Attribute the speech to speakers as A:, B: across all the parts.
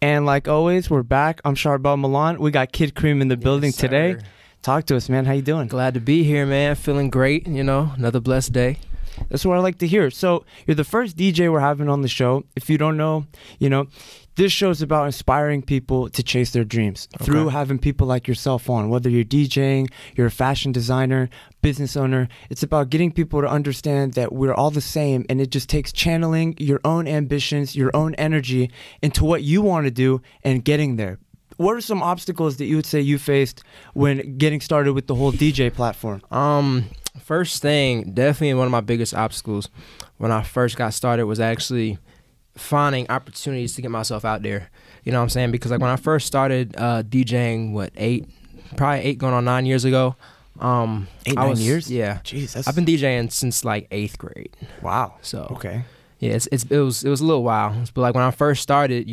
A: And like always, we're back. I'm Charbel Milan. We got Kid Cream in the building today. Talk to us, man. How you doing?
B: Glad to be here, man. Feeling great. You know, another blessed day.
A: That's what I like to hear. So you're the first DJ we're having on the show. If you don't know, this show's about inspiring people to chase their dreams through having people like yourself on. Whether you're DJing, you're a fashion designer, business owner, it's about getting people to understand that we're all the same, and it just takes channeling your own ambitions, your own energy into what you want to do and getting there. What are some obstacles that you would say you faced when getting started with the whole DJ platform?
B: First thing, definitely one of my biggest obstacles when I first got started was actually finding opportunities to get myself out there. You know what I'm saying? Because like when I first started DJing, probably 8 going on 9 years ago.
A: 9 years?
B: Yeah.
A: Jeez,
B: I've been DJing since like 8th grade.
A: Wow.
B: So
A: okay.
B: Yeah, it was a little while. But like when I first started,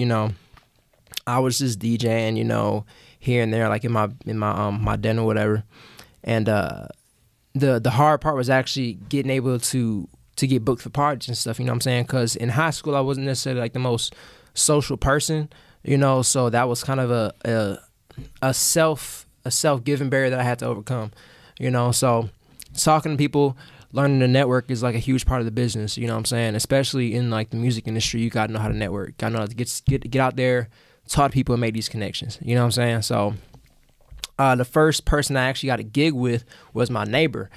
B: I was just DJing, here and there, like in my den or whatever. And the hard part was actually getting able to get booked for parties and stuff, you know what I'm saying? Because in high school, I wasn't necessarily like the most social person, so that was kind of a self-giving barrier that I had to overcome, So talking to people, learning to network is like a huge part of the business, you know what I'm saying? Especially in like the music industry, you got to know how to network, got to know how to get out there, talk to people and make these connections, you know what I'm saying? So the first person I actually got a gig with was my neighbor,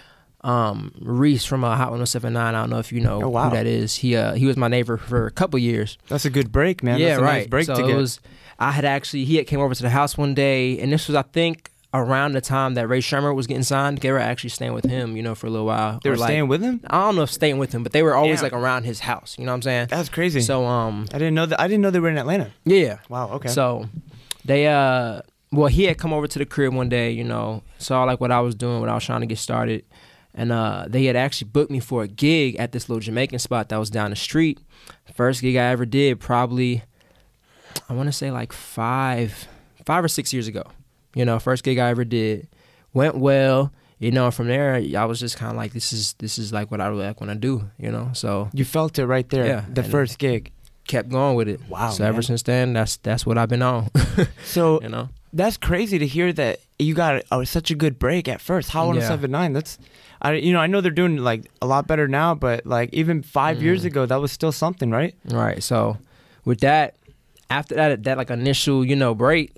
B: Reese from Hot 1079. I don't know if you know who that is. He was my neighbor for a couple years.
A: That's a good break, man.
B: Yeah,
A: That's a
B: right.
A: Nice break
B: so
A: to get.
B: He had came over to the house one day, and this was, I think, around the time that Ray Shermer was getting signed. They were actually staying with him, for a little while.
A: They were staying with him?
B: I don't know if staying with him, but they were always like around his house. You know what I'm saying?
A: That's crazy.
B: So
A: I didn't know that. I didn't know they were in Atlanta.
B: Yeah.
A: Wow. Okay.
B: So they he had come over to the crib one day, saw like what I was doing, what I was trying to get started. And they had actually booked me for a gig at this little Jamaican spot that was down the street. First gig I ever did, probably, I want to say like 5 or 6 years ago. First gig I ever did. Went well. From there, I was just kind of like, this is like what I really like when I do, So
A: you felt it right there.
B: Yeah.
A: The first gig.
B: Kept going with it.
A: Wow.
B: So ever since then, that's what I've been on.
A: So that's crazy to hear that you got such a good break at first. Hot 1079. That's, I know they're doing like a lot better now, but like even 5 years ago, that was still something, right?
B: Right. So with that, after that like initial, break,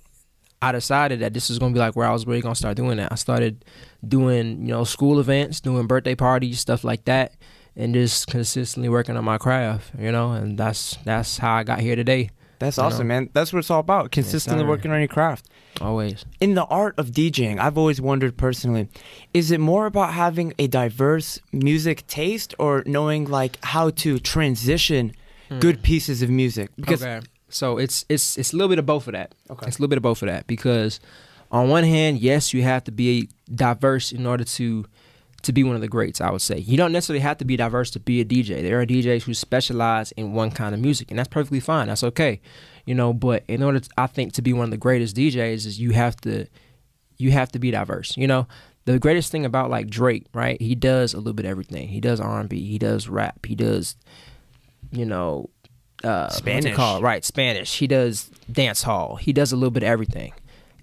B: I decided that this was going to be like where I was really going to start doing that. I started doing, school events, doing birthday parties, stuff like that, and just consistently working on my craft, and that's how I got here today.
A: That's awesome, man. That's what it's all about, consistently working on your craft.
B: Always.
A: In the art of DJing, I've always wondered personally, is it more about having a diverse music taste or knowing like how to transition good pieces of music? Because
B: So it's a little bit of both of that.
A: Okay.
B: It's a little bit of both of that because on one hand, yes, you have to be diverse in order to be one of the greats, I would say. You don't necessarily have to be diverse to be a DJ. There are DJs who specialize in one kind of music, and that's perfectly fine. That's okay. But in order, I think, to be one of the greatest DJs is you have to be diverse. The greatest thing about like Drake, right? He does a little bit of everything. He does R&B. He does rap. He does,
A: Spanish.
B: Right, Spanish. He does dance hall. He does a little bit of everything.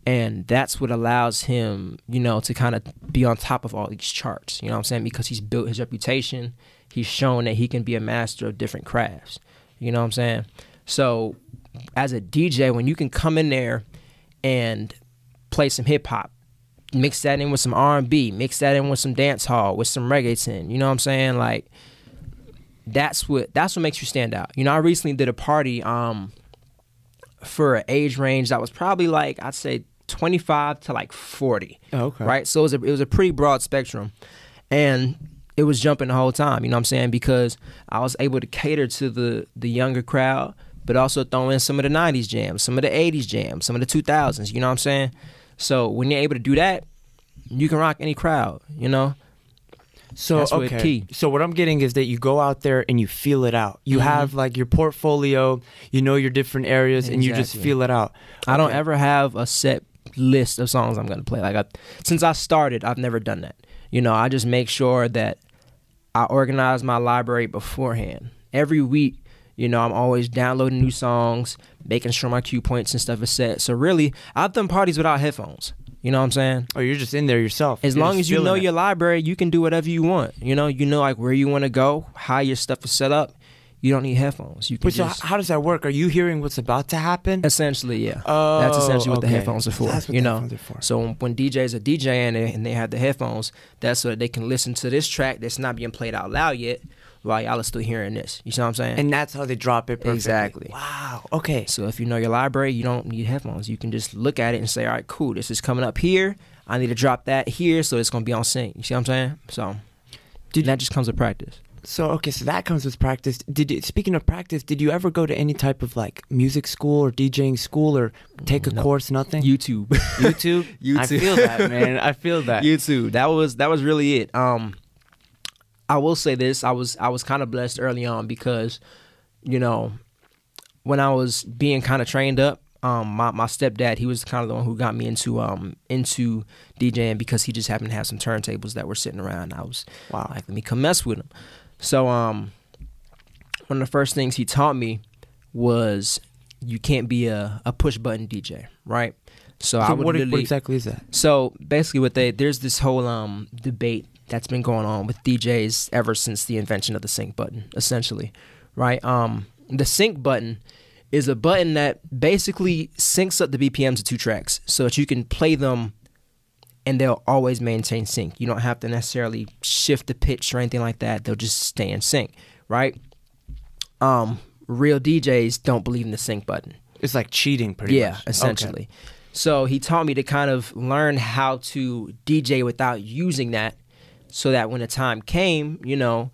B: And that's what allows him, to kind of be on top of all these charts, you know what I'm saying? Because he's built his reputation. He's shown that he can be a master of different crafts, you know what I'm saying? So as a DJ, when you can come in there and play some hip hop, mix that in with some R&B, mix that in with some dance hall, with some reggaeton, you know what I'm saying? Like, that's what makes you stand out. I recently did a party for an age range that was probably like, I'd say 25 to like 40.
A: Oh, okay.
B: Right? So it was a pretty broad spectrum. And it was jumping the whole time, you know what I'm saying? Because I was able to cater to the younger crowd, but also throw in some of the 90s jams, some of the 80s jams, some of the 2000s, you know what I'm saying? So when you're able to do that, you can rock any crowd,
A: So
B: that's what key.
A: So what I'm getting is that you go out there and you feel it out. You have like your portfolio, your different areas, and you just feel it out.
B: I don't ever have a set list of songs I'm gonna play. Like since I started, I've never done that. I just make sure that I organize my library beforehand. Every week, You know, I'm always downloading new songs, making sure my cue points and stuff is set. So really, I've done parties without headphones. You know what I'm saying?
A: Oh, you're just in there yourself.
B: As long as you know your library, you can do whatever you want. You know like where you want to go, how your stuff is set up. You don't need headphones. You can
A: so how does that work? Are you hearing what's about to happen?
B: Essentially, yeah.
A: Oh,
B: that's essentially what the headphones are for.
A: That's what
B: you
A: the
B: know.
A: headphones are for.
B: So when DJs are DJing and they have the headphones, that's so that they can listen to this track that's not being played out loud yet, while y'all are still hearing this. You see what I'm saying?
A: And that's how they drop it perfectly.
B: Exactly.
A: Wow. Okay.
B: So if you know your library, you don't need headphones. You can just look at it and say, all right, cool, this is coming up here. I need to drop that here, so it's going to be on sync. You see what I'm saying? So that just comes with practice.
A: So, okay, so that comes with practice. Speaking of practice, did you ever go to any type of like music school or DJing school or take a course? Nothing?
B: YouTube.
A: YouTube?
B: YouTube.
A: I feel that, man. I feel that.
B: YouTube. That was really it. I will say this. I was kind of blessed early on because, you know, when I was being kind of trained up, my stepdad, he was kind of the one who got me into DJing because he just happened to have some turntables that were sitting around. I was like, let me come mess with them. So one of the first things he taught me was you can't be a push button DJ, right? So I would
A: what exactly is that?
B: So basically, there's this whole debate that's been going on with DJs ever since the invention of the sync button, essentially, right? The sync button is a button that basically syncs up the BPMs of two tracks so that you can play them and they'll always maintain sync. You don't have to necessarily shift the pitch or anything like that. They'll just stay in sync, right? Real DJs don't believe in the sync button.
A: It's like cheating pretty much.
B: Yeah, essentially. Okay. So he taught me to kind of learn how to DJ without using that so that when the time came, you know,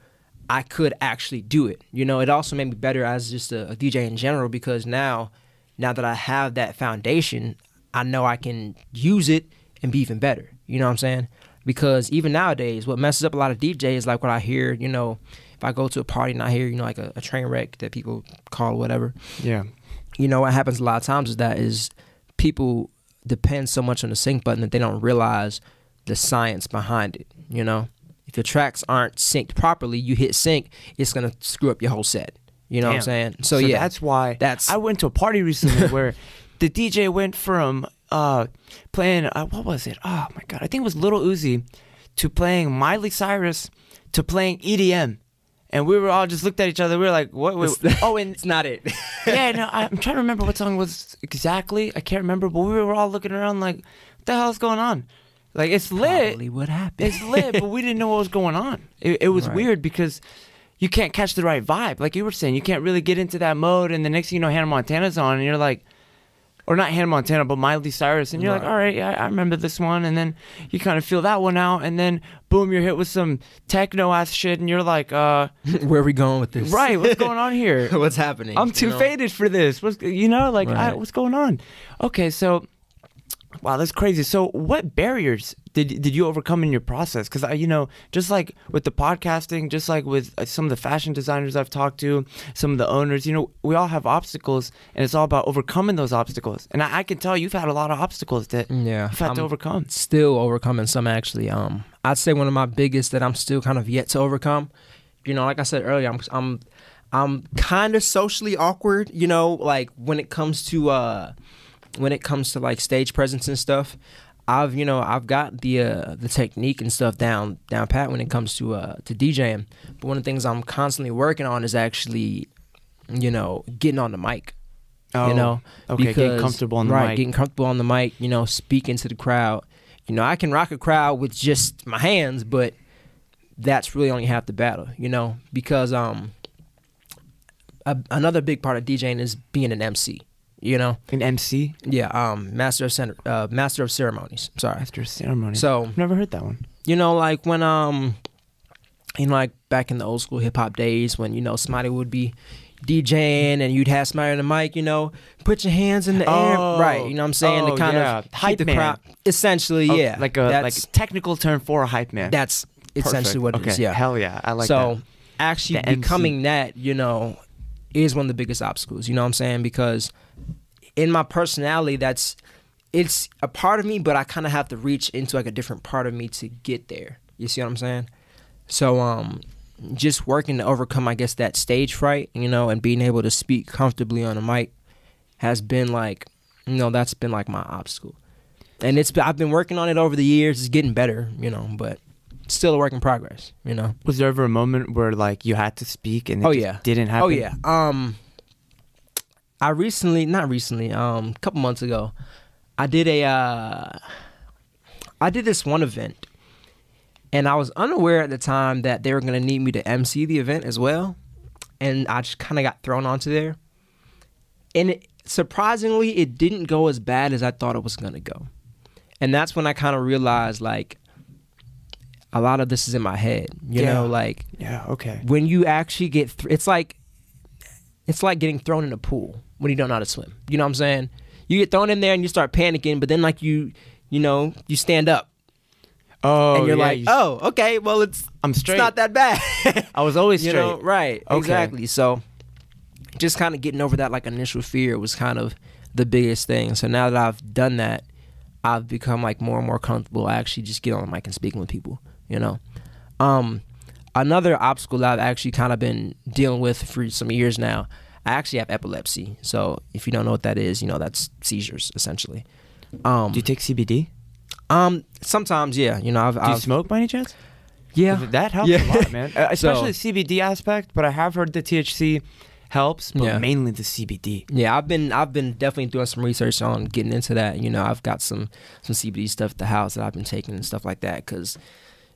B: I could actually do it. You know, it also made me better as just a DJ in general because now that I have that foundation, I know I can use it and be even better. You know what I'm saying? Because even nowadays, what messes up a lot of DJs is like what I hear, you know, if I go to a party and I hear, you know, like a train wreck that people call whatever. Yeah. You know, what happens a lot of times is people depend so much on the sync button that they don't realize the science behind it, you know? If your tracks aren't synced properly, you hit sync, it's going to screw up your whole set. You know what I'm saying? So yeah.
A: That's why I went to a party recently where the DJ went from playing, what was it? Oh my God. I think it was Lil Uzi to playing Miley Cyrus to playing EDM. And we were all just looked at each other. We were like, what?
B: Oh, and it's not it.
A: Yeah, no, I'm trying to remember what song it was exactly. I can't remember, but we were all looking around like, what the hell is going on? Like, it's lit.
B: Probably what happened.
A: It's lit, but we didn't know what was going on. It was weird because you can't catch the right vibe. Like you were saying, you can't really get into that mode. And the next thing you know, Hannah Montana's on, and you're like, or not Hannah Montana, but Miley Cyrus. And you're like, all right, yeah, I remember this one. And then you kind of feel that one out. And then, boom, you're hit with some techno-ass shit. And you're like, where
B: are we going with this?
A: Right, what's going on here?
B: What's happening?
A: I'm too faded for this. What's going on? Okay, so... Wow, that's crazy. So what barriers did you overcome in your process? Because, you know, just like with the podcasting, just like with some of the fashion designers I've talked to, some of the owners, you know, we all have obstacles, and it's all about overcoming those obstacles. And I can tell you've had a lot of obstacles that you've had to overcome.
B: Still overcoming some, actually. I'd say one of my biggest that I'm still kind of yet to overcome, you know, like I said earlier, I'm kind of socially awkward, you know, like when it comes to like stage presence and stuff. I've got the technique and stuff down pat when it comes to DJing. But one of the things I'm constantly working on is actually, you know, getting on the mic.
A: Oh,
B: you know,
A: okay, getting comfortable on the mic.
B: Getting comfortable on the mic. You know, speaking to the crowd. You know, I can rock a crowd with just my hands, but that's really only half the battle. You know, because another big part of DJing is being an MC. You know,
A: an MC.
B: Yeah, master of ceremonies. Sorry,
A: master of ceremonies.
B: So
A: I've never heard that one.
B: You know, like when you know, like back in the old school hip hop days, when, you know, somebody would be DJing and you'd have somebody on the mic, you know, put your hands in the air, right? You know what I'm saying? To kind of
A: hype
B: the
A: man.
B: Crowd. Essentially, yeah,
A: like a technical term for a hype man.
B: That's essentially what it is. Yeah,
A: hell yeah, I like that.
B: So actually becoming that, you know, is one of the biggest obstacles. You know what I'm saying? Because in my personality, it's a part of me, but I kind of have to reach into like a different part of me to get there. You see what I'm saying? So, just working to overcome, I guess, that stage fright, you know, and being able to speak comfortably on a mic has been like, you know, that's been like my obstacle. And I've been working on it over the years. It's getting better, you know, but still a work in progress, you know.
A: Was there ever a moment where like you had to speak and it just didn't happen?
B: Oh yeah. A couple months ago, I did this one event, and I was unaware at the time that they were going to need me to MC the event as well, and I just kind of got thrown onto there. And surprisingly, it didn't go as bad as I thought it was going to go. And that's when I kind of realized, like, a lot of this is in my head, you know, like, when you actually get, it's like getting thrown in a pool when you don't know how to swim. You know what I'm saying? You get thrown in there and you start panicking, but then like you stand up.
A: Oh,
B: and you're like, oh, okay, well, I'm straight. It's not that bad.
A: I was always straight.
B: You know, right, okay. Exactly. So just kind of getting over that like initial fear was kind of the biggest thing. So now that I've done that, I've become like more and more comfortable actually just getting on the mic and speaking with people, you know. Another obstacle that I've actually kind of been dealing with for some years now, I actually have epilepsy. So if you don't know what that is, you know, that's seizures essentially.
A: Do you take CBD?
B: Sometimes, yeah. You know,
A: Do you smoke by any chance?
B: Yeah.
A: That helps a lot, man. Especially the CBD aspect, but I have heard the THC helps, but mainly the CBD.
B: Yeah, I've been definitely doing some research on getting into that. You know, I've got some CBD stuff at the house that I've been taking and stuff like that, because,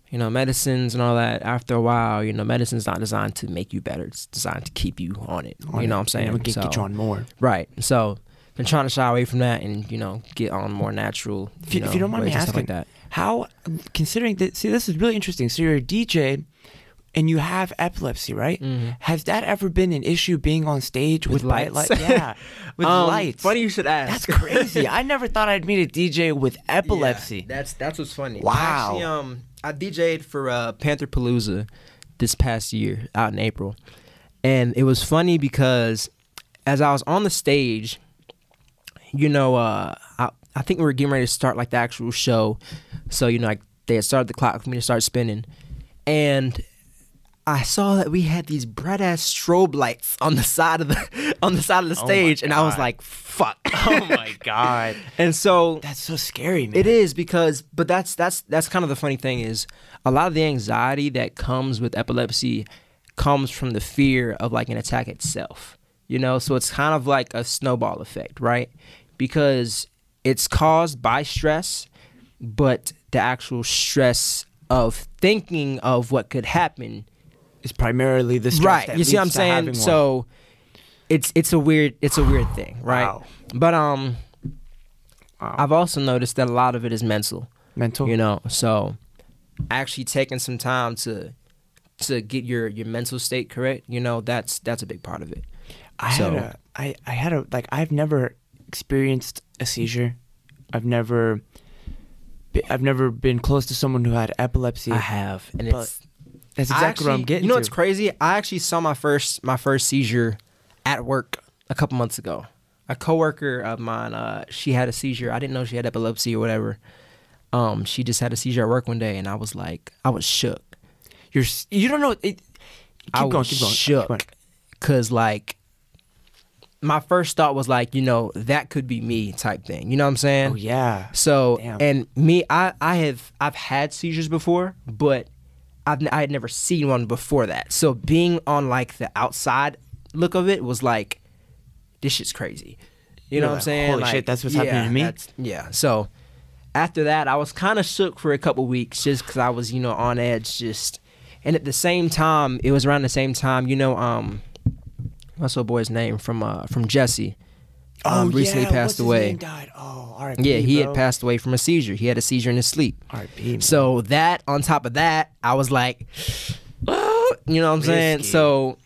B: you know, medicines and all that, after a while, you know, medicine's not designed to make you better. It's designed to keep you on it. You know what I'm saying?
A: Yeah, get you on more.
B: Right. So been trying to shy away from that and, you know, get on more natural,
A: if you don't mind me asking,
B: like that.
A: How, considering that, see, this is really interesting. So you're a DJ and you have epilepsy, right? Mm-hmm. Has that ever been an issue being on stage with lights? Yeah, with lights.
B: Funny you should ask.
A: That's crazy. I never thought I'd meet a DJ with epilepsy.
B: Yeah, that's what's funny.
A: Wow.
B: Actually, I DJ'd for Pantherpalooza this past year out in April. And it was funny because as I was on the stage, you know, I think we were getting ready to start like the actual show. So, you know, like they had started the clock for me to start spinning. And I saw that we had these bright ass strobe lights on the side of the stage, and I was like, "Fuck!"
A: Oh my god!
B: And so
A: that's so scary, man.
B: It is but that's kind of the funny thing is a lot of the anxiety that comes with epilepsy comes from the fear of like an attack itself, you know. So it's kind of like a snowball effect, right? Because it's caused by stress, but the actual stress of thinking of what could happen
A: is primarily the stress.
B: Right.
A: That
B: you see what I'm saying? So it's a weird thing, right?
A: Wow.
B: But I've also noticed that a lot of it is mental. You know, so actually taking some time to get your mental state correct, you know, that's a big part of it.
A: I've never experienced a seizure. I've never been close to someone who had epilepsy.
B: I have, and
A: that's exactly what I'm getting.
B: You know what's crazy? I actually saw my first seizure at work a couple months ago. A coworker of mine, she had a seizure. I didn't know she had epilepsy or whatever. She just had a seizure at work one day, and I was shook.
A: You don't know. Keep going.
B: Shook, because like my first thought was like, you know, that could be me type thing. You know what I'm saying?
A: Oh yeah.
B: So
A: damn.
B: And me, I've had seizures before, but I had never seen one before that. So being on like the outside look of it was like, this shit's crazy. You know what I'm saying?
A: Holy shit, that's what's happening to me?
B: Yeah. So after that, I was kind of shook for a couple weeks just because I was, you know, on edge just. And at the same time, it was around the same time, you know, what's the boy's name from Jesse? Recently passed away.
A: His name died? Oh, R.I.P.
B: Yeah, he had passed away from a seizure. He had a seizure in his sleep.
A: R.I.P.
B: So that, on top of that, I was like, oh, you know what I'm saying? So,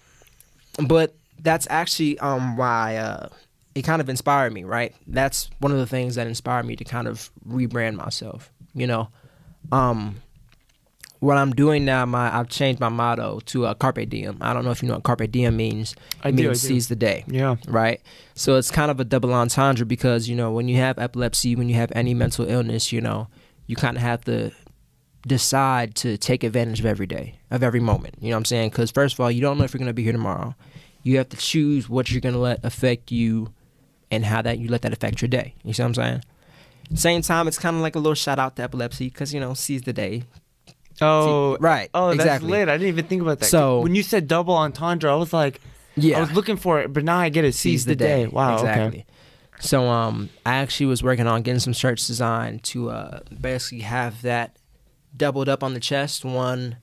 B: but that's actually why it kind of inspired me, right? That's one of the things that inspired me to kind of rebrand myself, you know? What I'm doing now, I've changed my motto to Carpe Diem. I don't know if you know what Carpe Diem means. It means seize the day.
A: Yeah.
B: Right? So it's kind of a double entendre because, you know, when you have epilepsy, when you have any mental illness, you know, you kind of have to decide to take advantage of every day, of every moment. You know what I'm saying? Because first of all, you don't know if you're going to be here tomorrow. You have to choose what you're going to let affect you and how that you let that affect your day. You see what I'm saying? Same time, it's kind of like a little shout out to epilepsy because, you know, seize the day.
A: Oh,
B: right.
A: Oh,
B: exactly.
A: That's lit. I didn't even think about that.
B: So
A: when you said double entendre, I was like,
B: yeah,
A: I was looking for it, but now I get it. Seize the day. Wow.
B: Exactly.
A: Okay.
B: So I actually was working on getting some shirts designed to basically have that doubled up on the chest, one,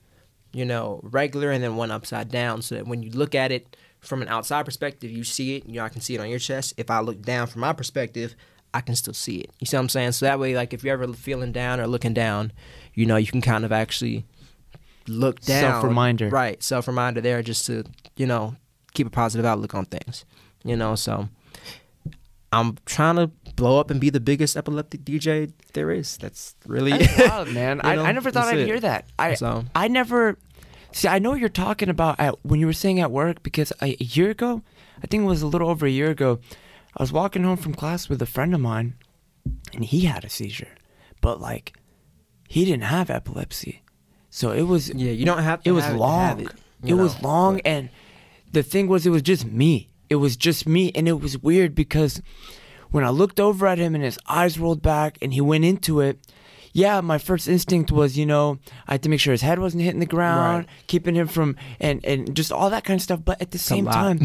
B: you know, regular and then one upside down, so that when you look at it from an outside perspective, you see it. You know, I can see it on your chest. If I look down from my perspective, I can still see it. You see what I'm saying? So that way, like, if you're ever feeling down or looking down, you know, you can kind of actually look down.
A: Self-reminder.
B: Right. Self-reminder there just to, you know, keep a positive outlook on things. You know, so I'm trying to blow up and be the biggest epileptic DJ there is. That's really
A: That's wild, man. I never thought I'd hear that. I never... See, I know what you're talking about when you were saying at work, because a year ago, I think it was a little over a year ago, I was walking home from class with a friend of mine, and he had a seizure. But, like, he didn't have epilepsy. So it was...
B: Yeah, you don't have to
A: It was
B: have
A: long. It was long, and the thing was, it was just me. It was just me, and it was weird because when I looked over at him and his eyes rolled back and he went into it, yeah, my first instinct was, you know, I had to make sure his head wasn't hitting the ground, right, keeping him from, and just all that kind of stuff. But at the same time,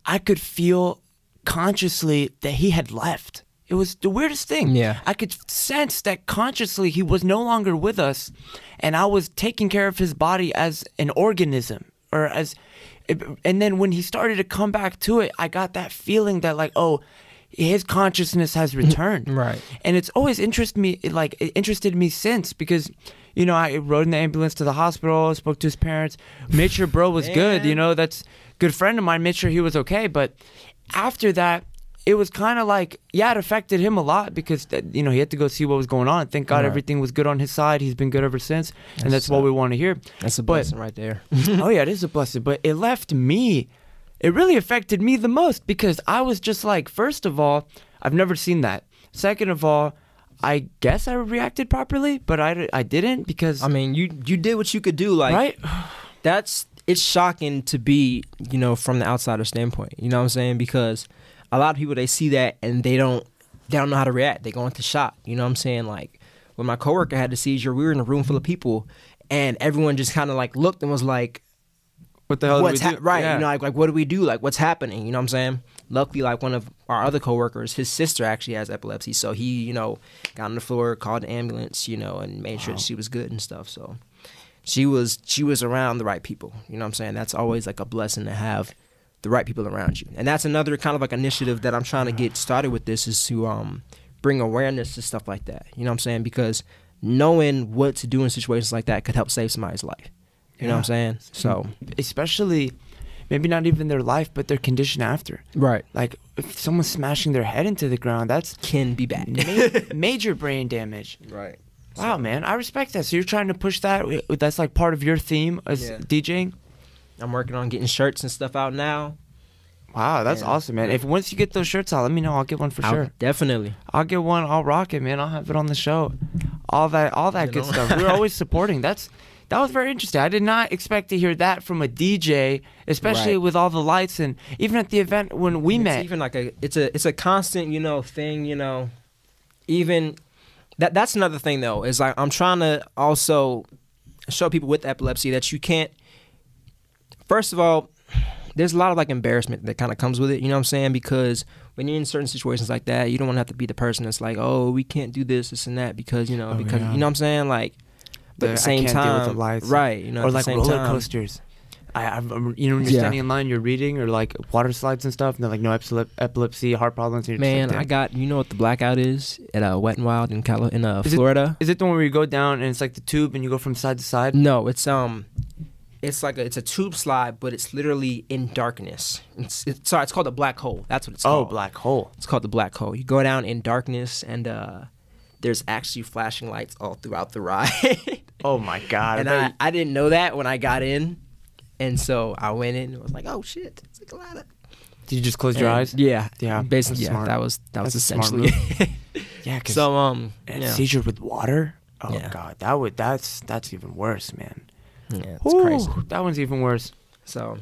A: I could feel consciously that he had left. It was the weirdest thing.
B: Yeah.
A: I could sense that consciously he was no longer with us, and I was taking care of his body as an organism, or as, and then when he started to come back to it, I got that feeling that, like, oh, his consciousness has returned.
B: Right.
A: And it's always interested me since, because, you know, I rode in the ambulance to the hospital, spoke to his parents, made sure bro was good, you know, that's a good friend of mine, made sure he was okay. But after that, it was kind of like, yeah, it affected him a lot because, you know, he had to go see what was going on. Thank God everything was good on his side. He's been good ever since. And that's what we want to hear.
B: That's a blessing right there.
A: Oh, yeah, it is a blessing. But it left me... It really affected me the most because I was just like, first of all, I've never seen that. Second of all, I guess I reacted properly, but I didn't because...
B: I mean, you did what you could do. Like,
A: right?
B: It's shocking to be, you know, from the outsider standpoint. You know what I'm saying? Because a lot of people, they see that and they don't know how to react. They go into shock. You know what I'm saying? Like, when my coworker had the seizure, we were in a room full of people and everyone just kind of like looked and was like,
A: what the hell do we do?
B: Right,
A: yeah.
B: You know, like what do we do? Like, what's happening? You know what I'm saying? Luckily, like, one of our other coworkers, his sister actually has epilepsy, so he, you know, got on the floor, called the ambulance, you know, and made sure that she was good and stuff. So she was around the right people. You know what I'm saying? That's always like a blessing to have the right people around you. And that's another kind of like initiative that I'm trying to get started with. This is to bring awareness to stuff like that. You know what I'm saying? Because knowing what to do in situations like that could help save somebody's life. You know what I'm saying? So,
A: especially, maybe not even their life, but their condition after.
B: Right.
A: Like, if someone's smashing their head into the ground, that's...
B: Can be bad.
A: Major brain damage.
B: Right.
A: Wow, man. I respect that. So you're trying to push that? That's like part of your theme as DJing?
B: I'm working on getting shirts and stuff out now.
A: Wow, that's awesome, man. If once you get those shirts out, let me know. I'll get one for sure.
B: Definitely.
A: I'll get one. I'll rock it, man. I'll have it on the show. All that good stuff. We're always supporting. That was very interesting. I did not expect to hear that from a DJ, especially with all the lights, and even at the event when we met.
B: Even like it's a constant, you know, thing, you know. Even that's another thing though, is like I'm trying to also show people with epilepsy that you can't. First of all, there's a lot of like embarrassment that kind of comes with it, you know what I'm saying? Because when you're in certain situations like that, you don't want to have to be the person that's like, oh, we can't do this and that because, you know, you know what I'm saying? Like, but at the same time, deal with the lights. Right, you know,
A: or like roller coasters. You know, when you're standing in line, you're reading, or like water slides and stuff, and they're like, no epilepsy, heart problems. And
B: man, I got, you know what the blackout is at Wet n Wild in Florida?
A: Is it the one where you go down and it's like the tube and you go from side to side?
B: No, it's like it's a tube slide, but it's literally in darkness. It's called the black hole. That's what it's called.
A: Oh, black hole.
B: It's called the black hole. You go down in darkness, and there's actually flashing lights all throughout the ride.
A: Oh my God!
B: And I didn't know that when I got in, and so I went in and was like, oh shit, it's like a lot of.
A: Did you just close your eyes?
B: Yeah,
A: basically.
B: Yeah,
A: smart.
B: that was essentially.
A: Yeah.
B: So
A: seizure with water. Oh
B: Yeah.
A: God, that's even worse, man.
B: Yeah, it's crazy.
A: That one's even worse.
B: So,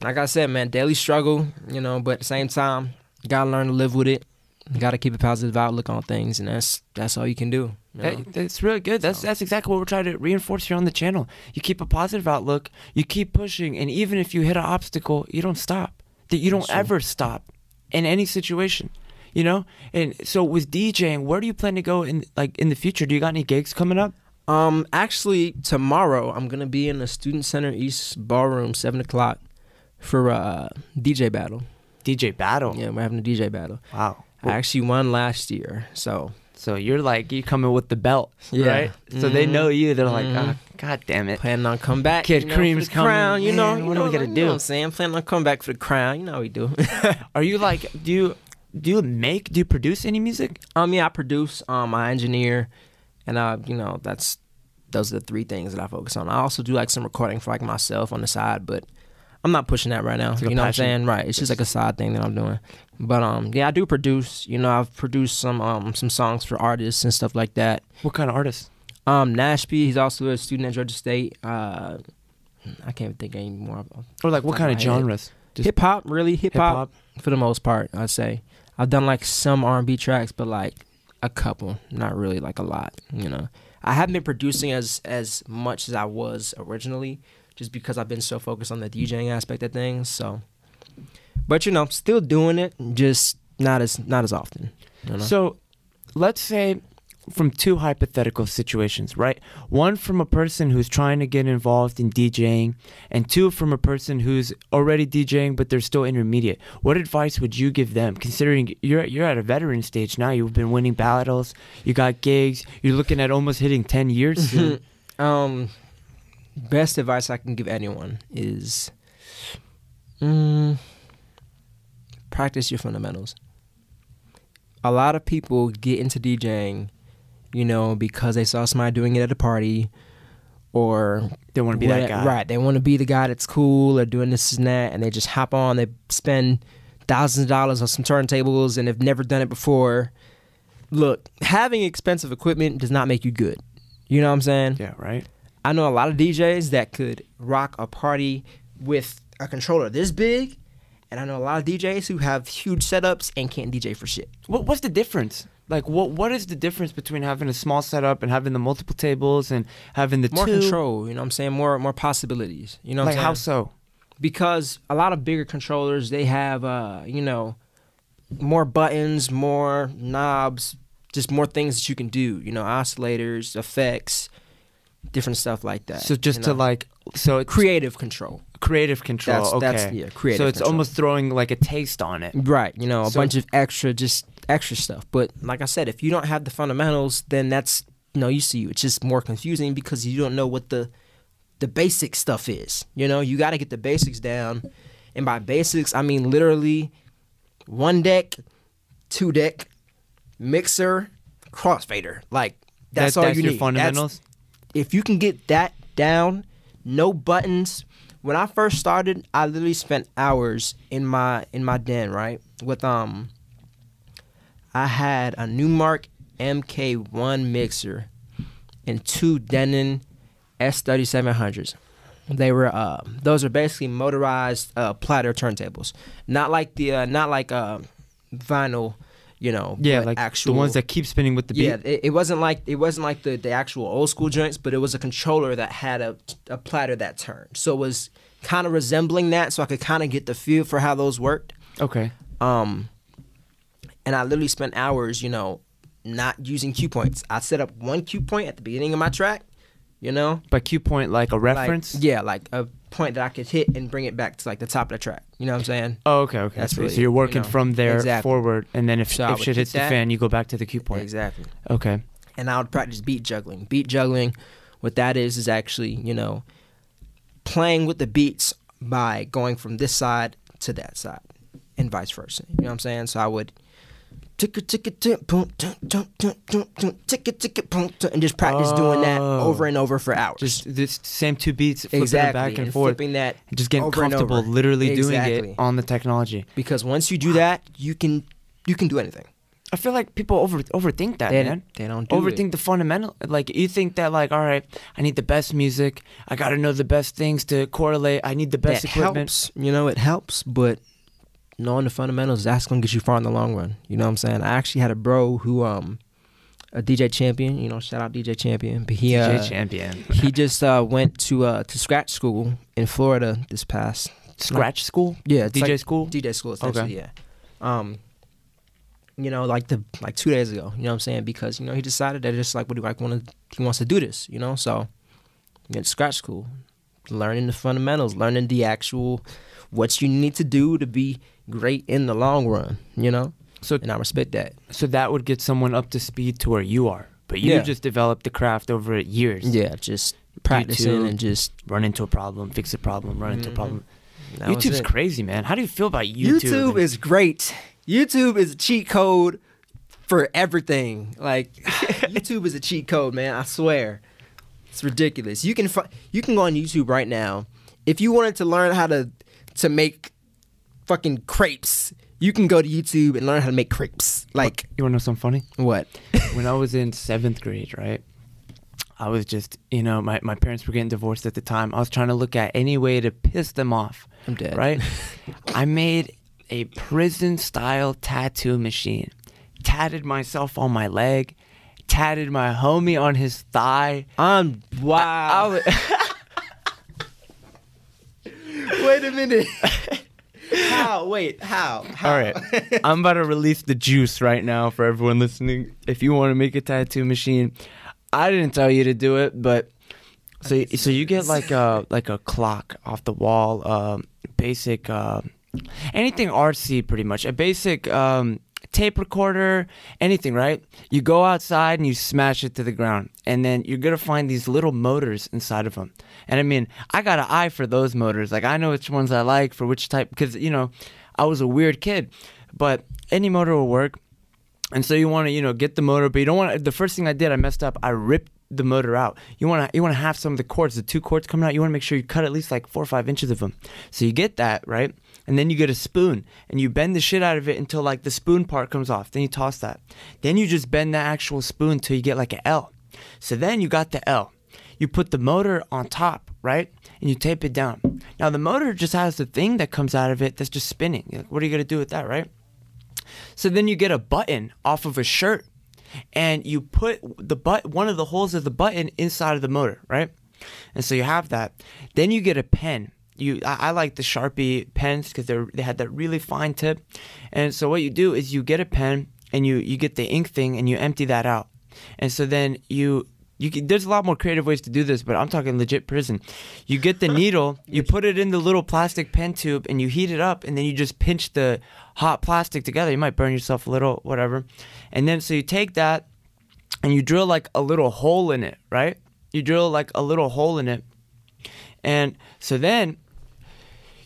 B: like I said, man, daily struggle, you know, but at the same time, you gotta learn to live with it. You gotta keep a positive outlook on things, and that's all you can do. You know?
A: That's really good. That's exactly what we're trying to reinforce here on the channel. You keep a positive outlook, you keep pushing, and even if you hit an obstacle, you don't stop. That you don't ever stop in any situation. You know? And so with DJing, where do you plan to go in the future? Do you got any gigs coming up?
B: Actually, tomorrow I'm gonna be in the Student Center East Ballroom, 7 o'clock, for DJ battle.
A: DJ battle.
B: Yeah, we're having a DJ battle.
A: Wow.
B: I actually won last year, so
A: you're like, you coming with the belt,
B: yeah.
A: right? So they know you. They're like, oh, God damn it.
B: Planning on coming back.
A: Kid
B: you know,
A: Cream's
B: for the
A: coming.
B: crown, you know,
A: Man, what are we gonna do?
B: You know what I'm saying? Planning on coming back for the crown. You know how we do.
A: Are you like, do you produce any music?
B: Yeah, I produce, I engineer, and you know, those are the three things that I focus on. I also do like some recording for like myself on the side, but I'm not pushing that right now.
A: Like
B: you know what I'm saying? Right. It's just like a side thing that I'm doing. But yeah, I do produce. You know, I've produced some songs for artists and stuff like that.
A: What kind of artists?
B: Nashby, he's also a student at Georgia State. I can't think anymore.
A: Or like what kind of genres?
B: Hip hop, really hip hop for the most part. I'd say I've done like some R&B tracks, but like a couple, not really like a lot. You know, I haven't been producing as much as I was originally, just because I've been so focused on the DJing aspect of things. So, but you know, still doing it, just not as often. You know?
A: So, let's say from two hypothetical situations, right? One from a person who's trying to get involved in DJing, and two from a person who's already DJing but they're still intermediate. What advice would you give them, considering you're at a veteran stage now? You've been winning battles, you got gigs, you're looking at almost hitting 10 years soon.
B: Best advice I can give anyone is practice your fundamentals. A lot of people get into DJing, you know, because they saw somebody doing it at a party, or
A: they want to be that guy.
B: Right, they want to be the guy that's cool or doing this and that, and they just hop on, they spend thousands of dollars on some turntables and have never done it before. Look, having expensive equipment does not make you good. You know what I'm saying?
A: Yeah, right.
B: I know a lot of DJs that could rock a party with a controller this big, and I know a lot of DJs who have huge setups and can't DJ for shit.
A: What's the difference? Like, what is the difference between having a small setup and having the multiple tables and having the
B: more control? You know what I'm saying? More possibilities. You know what I'm saying?
A: How so?
B: Because a lot of bigger controllers, they have, you know, more buttons, more knobs, just more things that you can do. You know, oscillators, effects, different stuff like that.
A: So just
B: you know?
A: to like, so it's
B: creative control.
A: Creative control. Okay.
B: That's creative.
A: So it's
B: control.
A: Almost throwing like a taste on it.
B: Right. You know, a bunch of extra stuff. But like I said, if you don't have the fundamentals, then that's you see, it's just more confusing because you don't know what the basic stuff is. You know, you got to get the basics down, and by basics I mean literally 1 deck, 2 deck, mixer, crossfader. Like that's all you need.
A: Your fundamentals.
B: If you can get that down, no buttons. When I first started, I literally spent hours in my den, right? With I had a Newmark MK1 mixer and 2 Denon S3700s. They were those are basically motorized platter turntables, not like vinyl. You know,
A: yeah, like
B: actual,
A: the ones that keep spinning with the beat.
B: Yeah, it wasn't like the actual old school joints, but it was a controller that had a platter that turned. So it was kind of resembling that, so I could kind of get the feel for how those worked.
A: Okay.
B: And I literally spent hours, you know, not using cue points. I set up one cue point at the beginning of my track, you know.
A: By cue point, like a reference?
B: Like a point that I could hit and bring it back to like the top of the track. You know what I'm saying?
A: Oh, okay.
B: That's really,
A: so you're working from there
B: exactly.
A: forward, and then if shit hits the fan, you go back to the cue point.
B: Exactly.
A: Okay.
B: And I would practice beat juggling. Beat juggling, what that is actually, you know, playing with the beats by going from this side to that side and vice versa. You know what I'm saying? So I would and just practice doing that over and over for hours.
A: Just this same 2 beats, flipping it back and forth.
B: Flipping that
A: and just getting comfortable literally doing it on the technology.
B: Because once you do that, you can do anything.
A: I feel like people overthink that, man.
B: They don't do
A: overthink
B: it.
A: the fundamental. Like, you think that, like, all right, I need the best music. I got to know the best things to correlate. I need the best equipment.
B: Helps. You know, it helps, but knowing the fundamentals, that's gonna get you far in the long run. You know what I'm saying? I actually had a bro who, a DJ Champion. You know, shout out DJ Champion. But he,
A: DJ Champion.
B: he just went to Scratch School in Florida this past.
A: Scratch school?
B: Yeah,
A: DJ school?
B: DJ school, essentially.
A: Okay.
B: Yeah. You know, like 2 days ago. You know what I'm saying? Because, you know, he decided that just like he wants to do this. You know, so he went to Scratch School, learning the fundamentals, learning the actual what you need to do to be great in the long run. You know, and I respect that.
A: So that would get someone up to speed to where you are, but you just developed the craft over years.
B: Yeah, just practicing
A: YouTube,
B: and just
A: run into a problem, fix a problem, run into a problem.
B: That was
A: YouTube's
B: it.
A: crazy, man. How do you feel about YouTube?
B: YouTube is great. YouTube is a cheat code for everything. Like, YouTube is a cheat code, man. I swear, it's ridiculous. You can go on YouTube right now. If you wanted to learn how to make fucking crepes, you can go to YouTube and learn how to make crepes. Like,
A: you want to know something funny?
B: What?
A: When I was in 7th grade, right? I was just, you know, my parents were getting divorced at the time. I was trying to look at any way to piss them off.
B: I'm dead.
A: Right? I made a prison-style tattoo machine. Tatted myself on my leg. Tatted my homie on his thigh.
B: Wow. Wait a minute. How? Wait, how?
A: All right. I'm about to release the juice right now for everyone listening. If you want to make a tattoo machine, I didn't tell you to do it, but so you get like a clock off the wall, basic anything artsy, pretty much a basic tape recorder, anything, right? You go outside and you smash it to the ground, and then you're gonna find these little motors inside of them. And I mean, I got an eye for those motors. Like, I know which ones I like for which type, because, you know, I was a weird kid, but any motor will work. And so you want to, you know, get the motor, but you don't want to. The first thing I did, I messed up. I ripped the motor out. You want to have some of the cords, the 2 cords coming out. You want to make sure you cut at least like 4 or 5 inches of them. So you get that, right? And then you get a spoon and you bend the shit out of it until like the spoon part comes off. Then you toss that. Then you just bend the actual spoon until you get like an L. So then you got the L. You put the motor on top, right? And you tape it down. Now the motor just has the thing that comes out of it that's just spinning. Like, what are you going to do with that, right? So then you get a button off of a shirt and you put one of the holes of the button inside of the motor, right? And so you have that. Then you get a pen. I like the Sharpie pens because they had that really fine tip. And so what you do is you get a pen and you get the ink thing and you empty that out. And so then there's a lot more creative ways to do this, but I'm talking legit prison. You get the needle, you put it in the little plastic pen tube, and you heat it up, and then you just pinch the hot plastic together. You might burn yourself a little, whatever. And then so you take that, and you drill like a little hole in it, right? You drill like a little hole in it. And so then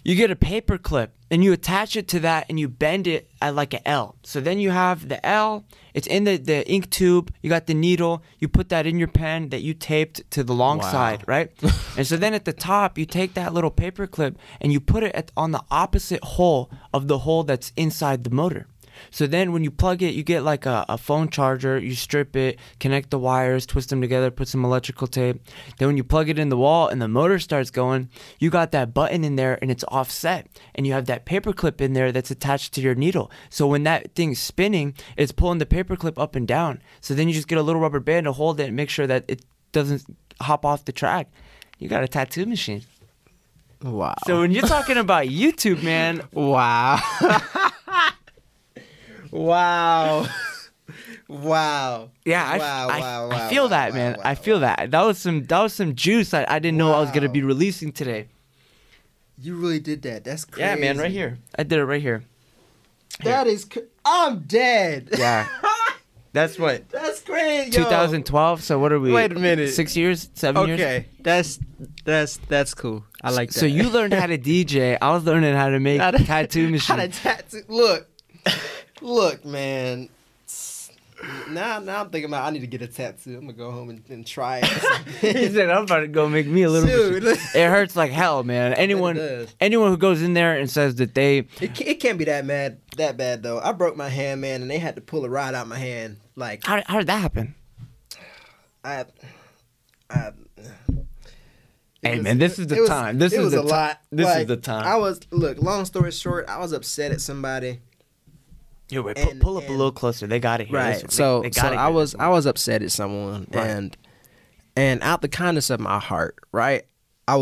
A: you get a paper clip, and you attach it to that, and you bend it at like an L. So then you have the L, it's in the ink tube, you got the needle, you put that in your pen that you taped to the long side, right? And so then at the top, you take that little paper clip, and you put it on the opposite hole of the hole that's inside the motor. So then when you plug it, you get like a phone charger, you strip it, connect the wires, twist them together, put some electrical tape. Then when you plug it in the wall and the motor starts going, you got that button in there and it's offset. And you have that paper clip in there that's attached to your needle. So when that thing's spinning, it's pulling the paper clip up and down. So then you just get a little rubber band to hold it and make sure that it doesn't hop off the track. You got a tattoo machine.
B: Wow.
A: So when you're talking about YouTube, man.
B: Wow. Wow. Wow.
A: Yeah, I feel that, man. I feel that. That was some juice I didn't know I was gonna be releasing today.
B: You really did that. That's crazy.
A: Yeah, man, right here. I did it right here.
B: That is I'm dead.
A: Yeah. That's what?
B: That's crazy. Yo.
A: 2012. So what are we?
B: Wait a minute.
A: 6 years? 7 years?
B: Okay. That's cool. I like that.
A: So you learned how to DJ. I was learning how to make tattoo machines.
B: Look, man. Now I'm thinking about I need to get a tattoo. I'm gonna go home and try it.
A: He said, "I'm about to go make me a little."
B: Dude.
A: Bit. It hurts like hell, man. Anyone who goes in there and says that they,
B: it can't be that bad though. I broke my hand, man, and they had to pull a rod out my hand. Like,
A: how did that happen? Hey man, this is the time. This is the time. This is the time.
B: Long story short, I was upset at somebody.
A: Yo, wait, pull up a little closer. They got to hear
B: right.
A: this.
B: So I was upset at someone, right. and out the kindness of my heart, right? I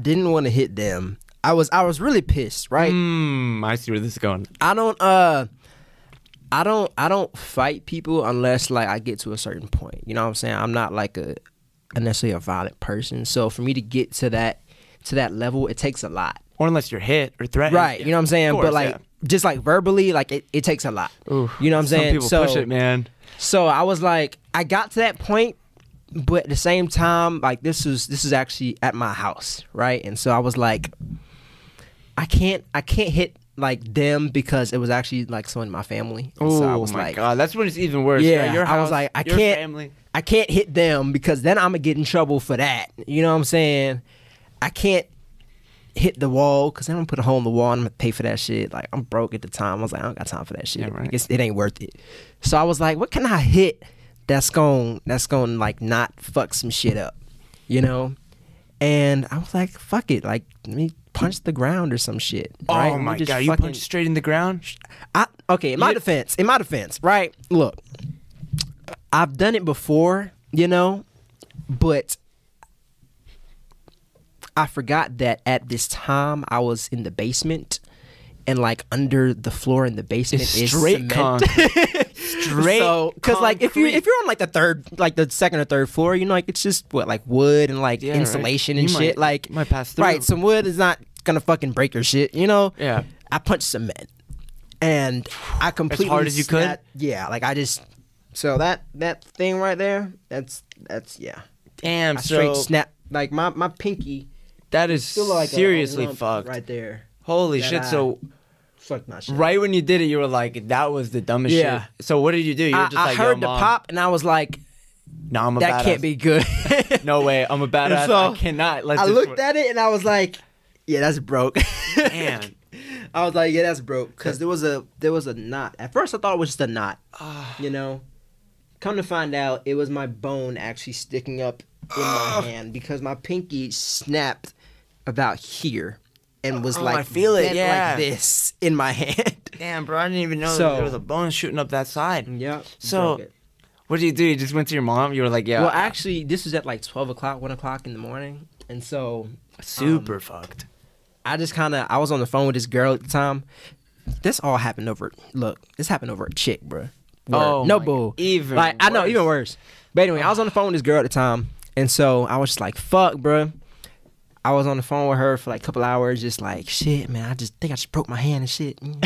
B: didn't want to hit them. I was really pissed, right?
A: I see where this is going.
B: I don't fight people unless like I get to a certain point. You know what I'm saying? I'm not like a necessarily a violent person. So for me to get to that level, it takes a lot.
A: Or unless you're hit or threatened.
B: Right. You know what I'm saying? Course, but like just like verbally, like it takes a lot.
A: Ooh,
B: you know what I'm saying?
A: Some people push it, man.
B: So I was like, I got to that point, but at the same time, like this is actually at my house, right? And so I was like, I can't hit like them because it was actually like someone in my family. And so I was
A: my
B: like,
A: God, that's when it's even worse.
B: Yeah,
A: right? Your house,
B: I was like,
A: family.
B: I can't hit them because then I'm gonna get in trouble for that. You know what I'm saying? I can't hit the wall because then I'm gonna put a hole in the wall and I'm gonna pay for that shit. Like I'm broke at the time. I was like, I don't got time for that shit.
A: Yeah, right.
B: It ain't worth it. So I was like, what can I hit that's gonna like not fuck some shit up, you know? And I was like, fuck it. Like let me punch the ground or some shit. Right?
A: Oh my God, you punched straight in the ground?
B: In my defense, right? Look, I've done it before, you know, but I forgot that at this time I was in the basement and like under the floor in the basement is
A: straight
B: cement.
A: Straight.
B: So, because like if you're on like the second or third floor, you know, like it's just what like wood and like insulation and shit. Like
A: might pass through.
B: Right, some wood is not gonna fucking break your shit, you know.
A: Yeah.
B: I punched cement, and I completely
A: as hard as you could.
B: Yeah, like I just. So that thing right there, that's yeah.
A: Damn.
B: I straight snap like my pinky.
A: That is
B: still like
A: seriously
B: a
A: fucked
B: right there.
A: Holy shit! So
B: fuck my shit.
A: Right when you did it, you were like, "That was the dumbest shit." So what did you do? You were just
B: I
A: like,
B: heard
A: the
B: Mom. Pop, and I was like,
A: "No, I'm a
B: that
A: badass.
B: can't be good."
A: No way, I'm a badass.
B: So,
A: I cannot.
B: I looked at it and I was like, "Yeah, that's broke."
A: Man.
B: I was like, "Yeah, that's broke," because there was a knot. At first, I thought it was just a knot. You know. Come to find out, it was my bone actually sticking up in my hand because my pinky snapped about here and was like,
A: I feel it,
B: like this in my hand.
A: Damn, bro, I didn't even know there was a bone shooting up that side.
B: Yeah.
A: So, what did you do? You just went to your mom? You were like, yeah.
B: Well, actually, this was at like 12 o'clock, 1 o'clock in the morning. And so.
A: Super fucked.
B: I was on the phone with this girl at the time. This all happened this happened over a chick, bro.
A: Oh,
B: no bull.
A: Even
B: like
A: worse.
B: I know, even worse. But anyway, I was on the phone with this girl at the time, and so I was just like, "Fuck, bro." I was on the phone with her for like a couple hours, just like, "Shit, man, I just think I just broke my hand and shit." And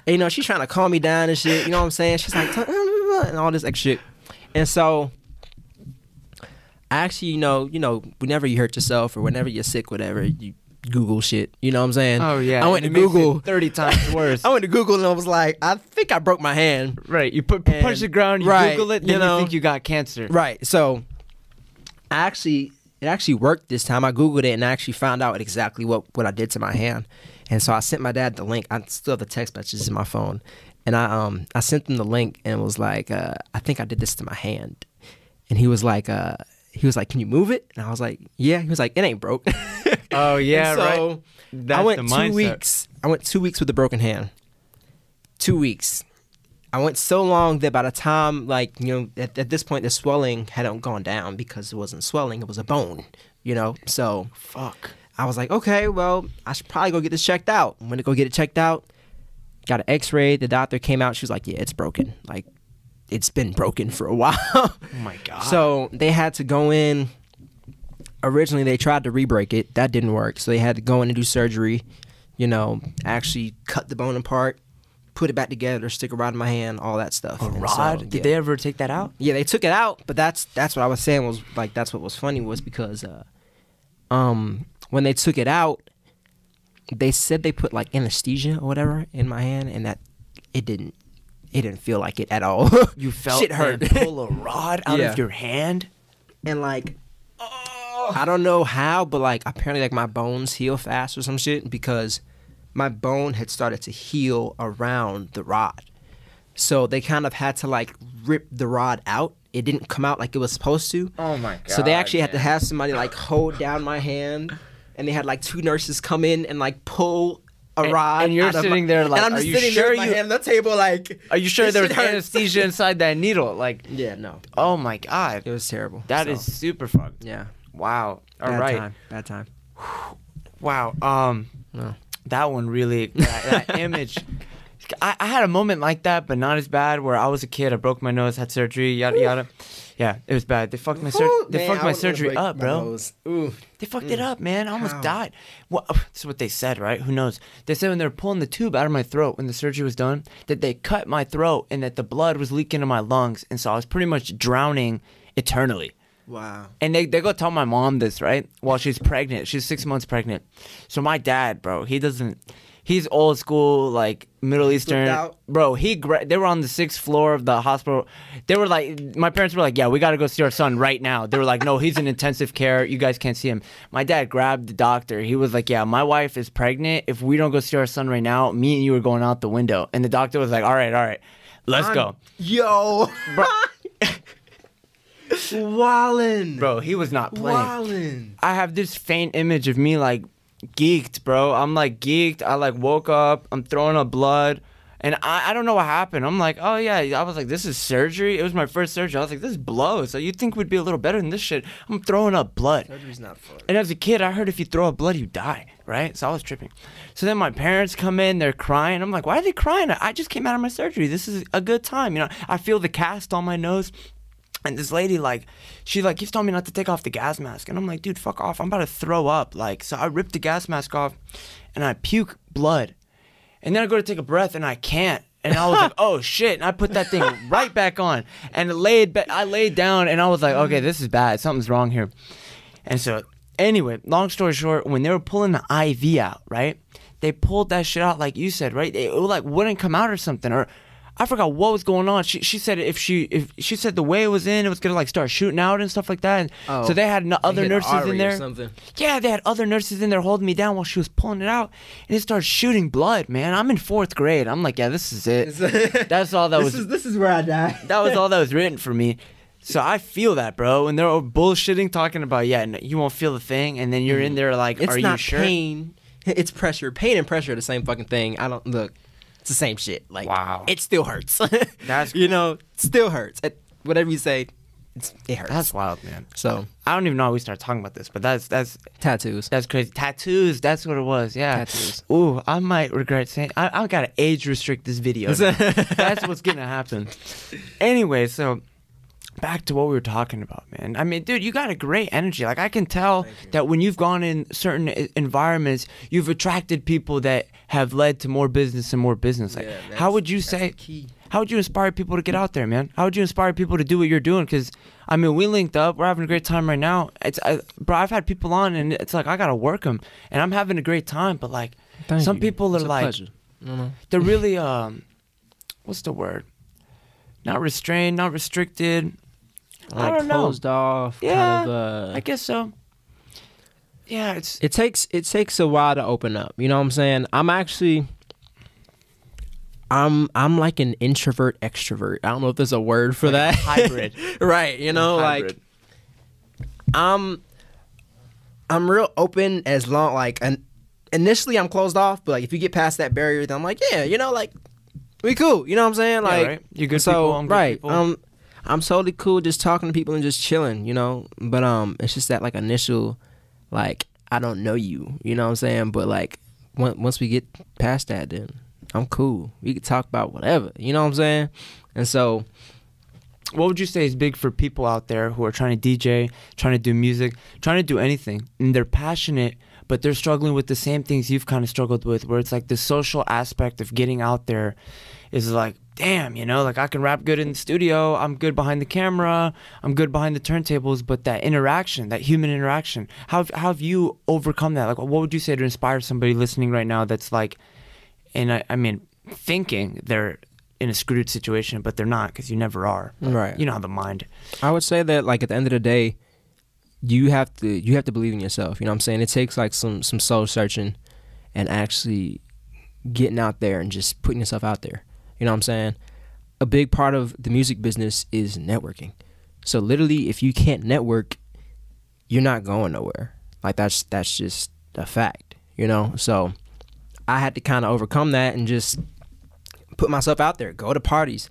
B: you know, she's trying to calm me down and shit. You know what I'm saying? She's like, and all this extra shit. And so, actually, you know, whenever you hurt yourself or whenever you're sick, whatever, you Google shit. You know what I'm saying?
A: Oh yeah.
B: I went to Google
A: 30 times worse.
B: I went to Google and I was like, I think I broke my hand.
A: Right. You punch the ground, you Google it, then you think you got cancer.
B: Right. So it actually worked this time. I Googled it and I actually found out exactly what I did to my hand. And so I sent my dad the link. I still have the text messages in my phone. And I sent him the link and was like, I think I did this to my hand. And he was like, can you move it? And I was like, yeah. He was like, it ain't broke.
A: Oh yeah,
B: so
A: right. That's
B: I went
A: the
B: 2
A: mindset.
B: weeks. I went 2 weeks with a broken hand. 2 weeks. I went so long that by the time, like, you know, at this point, the swelling hadn't gone down because it wasn't swelling; it was a bone. You know, so
A: fuck.
B: I was like, okay, well, I should probably go get this checked out. I'm gonna go get it checked out. Got an X-ray. The doctor came out. She was like, yeah, it's broken. Like, it's been broken for a while.
A: Oh my God.
B: So they had to go in. Originally, they tried to re-break it. That didn't work. So they had to go in and do surgery, you know, actually cut the bone apart, put it back together, stick a rod in my hand, all that stuff.
A: A rod?
B: So,
A: Did they ever take that out?
B: Yeah, they took it out, but that's what I was saying was, like, that's what was funny was because when they took it out, they said they put, like, anesthesia or whatever in my hand, and that it didn't it didn't feel like it at all.
A: You felt
B: shit hurt.
A: them pull a rod out of your hand,
B: and like, I don't know how, but like apparently like my bones heal fast or some shit because my bone had started to heal around the rod. So they kind of had to like rip the rod out. It didn't come out like it was supposed to.
A: Oh my god!
B: So they actually had to have somebody like hold down my hand, and they had like 2 nurses come in and like pull a rod.
A: And you're sitting there like,
B: and I'm
A: are
B: just
A: you
B: sitting
A: sure
B: there with my hand on the table like?
A: Are you sure
B: this
A: there was
B: shit hurts.
A: anesthesia inside that needle? Like,
B: Yeah, no.
A: oh my god,
B: It was terrible.
A: that is super fucked.
B: Yeah.
A: Wow. All right.
B: Bad time.
A: Wow.
B: No.
A: That one really, that image. I had a moment like that, but not as bad. Where I was a kid, I broke my nose, had surgery, yada yada. Yeah, it was bad. They fucked my surgery up, bro. They fucked it up, man. I almost died. Well, that's what they said, right? Who knows? They said when they were pulling the tube out of my throat when the surgery was done, that they cut my throat and that the blood was leaking into my lungs, and so I was pretty much drowning eternally.
B: Wow.
A: And they go tell my mom this, right? While she's pregnant. She's 6 months pregnant. So my dad, bro, he's old school, like Middle Eastern. Bro, they were on the 6th floor of the hospital. They were like, my parents were like, yeah, we got to go see our son right now. They were like, no, he's in intensive care. You guys can't see him. My dad grabbed the doctor. He was like, yeah, my wife is pregnant. If we don't go see our son right now, me and you are going out the window. And the doctor was like, all right, let's go.
B: Yo.
A: Bro.
B: Wallin.
A: Bro, he was not playing.
B: Wallin.
A: I have this faint image of me like geeked, bro. I'm like geeked. I like woke up. I'm throwing up blood. And I don't know what happened. I'm like, oh yeah. I was like, this is surgery. It was my first surgery. I was like, this blows. So you'd think we'd be a little better than this shit. I'm throwing up blood.
B: Surgery's not fun.
A: And as a kid, I heard if you throw up blood, you die, right? So I was tripping. So then my parents come in. They're crying. I'm like, why are they crying? I just came out of my surgery. This is a good time. You know, I feel the cast on my nose. And this lady, like, she, like, keeps telling me not to take off the gas mask. And I'm like, dude, fuck off. I'm about to throw up. Like, so I ripped the gas mask off, and I puke blood. And then I go to take a breath, and I can't. And I was like, oh, shit. And I put that thing right back on. And I laid down, and I was like, okay, this is bad. Something's wrong here. And so, anyway, long story short, when they were pulling the IV out, right, they pulled that shit out like you said, right? It, like, wouldn't come out or something. Or I forgot what was going on. She said if she said the way it was in, it was gonna like start shooting out and stuff like that. And so they had other nurses in there. Yeah, they had other nurses in there holding me down while she was pulling it out, and it started shooting blood. Man, I'm in 4th grade. I'm like, yeah, this is it. That's all that was.
B: This is where I die.
A: That was all that was written for me. So I feel that, bro. And they're bullshitting, talking about, yeah, you won't feel the thing, and then you're in there like,
B: it's
A: are
B: not
A: you sure?
B: Pain. It's pressure. Pain and pressure are the same fucking thing. I don't look. It's the same shit. Like,
A: wow.
B: It still hurts.
A: That's
B: you know, it still hurts. Whatever you say, it hurts.
A: That's wild, man.
B: So
A: I don't even know how we started talking about this, but that's
B: tattoos.
A: That's crazy. Tattoos. That's what it was. Yeah.
B: Tattoos.
A: Ooh, I might regret saying. I gotta age restrict this video. That's what's gonna happen. Anyway, so back to what we were talking about, man. I mean, dude, you got a great energy. Like, I can tell that when you've gone in certain environments, you've attracted people that have led to more business and more business. Like, how would you say? How would you inspire people to get out there, man? How would you inspire people to do what you're doing? Because, I mean, we linked up. We're having a great time right now. Bro, I've had people on, and it's like, I got to work them. And I'm having a great time. But, like, some people are like, they're really, what's the word? Not restrained, not restricted.
B: Like,
A: I don't know.
B: Closed off.
A: Yeah,
B: kind of,
A: I guess so. Yeah,
B: it takes a while to open up. You know what I'm saying? I'm like an introvert extrovert. I don't know if there's a word for that.
A: Hybrid.
B: Right, you know, like I'm real open as long like and initially I'm closed off, but like if you get past that barrier, then I'm like, yeah, you know, like we cool. You know what I'm saying? Like,
A: yeah, right? You good people, I'm good people.
B: I'm totally cool just talking to people and just chilling, you know. But it's just that like initial, like, I don't know you, you know what I'm saying? But like once we get past that, then I'm cool. We can talk about whatever, you know what I'm saying? And so,
A: what would you say is big for people out there who are trying to DJ, trying to do music, trying to do anything, and they're passionate, but they're struggling with the same things you've kind of struggled with, where it's like the social aspect of getting out there is like, damn, you know, like I can rap good in the studio, I'm good behind the camera, I'm good behind the turntables, but that interaction, that human interaction, how have you overcome that? Like, what would you say to inspire somebody listening right now that's like, and I mean, thinking they're in a screwed situation, but they're not because you never are.
B: Right.
A: You know how the mind.
B: I would say that like at the end of the day, you have to believe in yourself. You know what I'm saying? It takes like some soul searching and actually getting out there and just putting yourself out there. You know what I'm saying? A big part of the music business is networking. So literally, if you can't network, you're not going nowhere. Like that's just a fact, you know? So I had to kind of overcome that and just put myself out there, go to parties.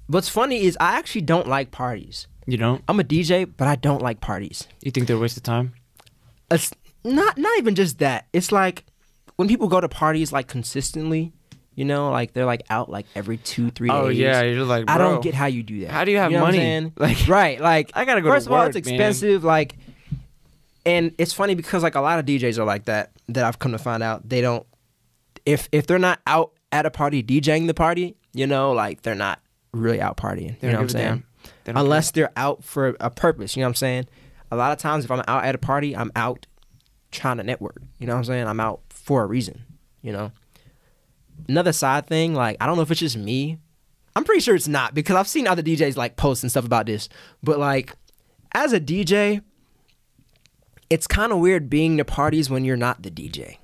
B: What's funny is I actually don't like parties.
A: You don't?
B: I'm a DJ, but I don't like parties.
A: You think they're a waste of time?
B: It's not even just that. It's like when people go to parties like consistently, you know, like they're like out like every 2-3 days.
A: Oh yeah, you're like, bro,
B: I don't get how you do that.
A: How do you have
B: know
A: money?
B: Like right, like
A: I gotta go.
B: First
A: to
B: of all,
A: work,
B: it's expensive. Man. Like, and it's funny because like a lot of DJs are like that. That I've come to find out they don't. If they're not out at a party DJing the party, you know, like they're not really out partying. You know what I'm saying? Unless they're out for a purpose. You know what I'm saying? A lot of times, if I'm out at a party, I'm out trying to network. You know what I'm saying? I'm out for a reason. You know. Another side thing, like I don't know if it's just me. I'm pretty sure it's not because I've seen other DJs like post and stuff about this. But like, as a DJ, it's kind of weird being to parties when you're not the DJ.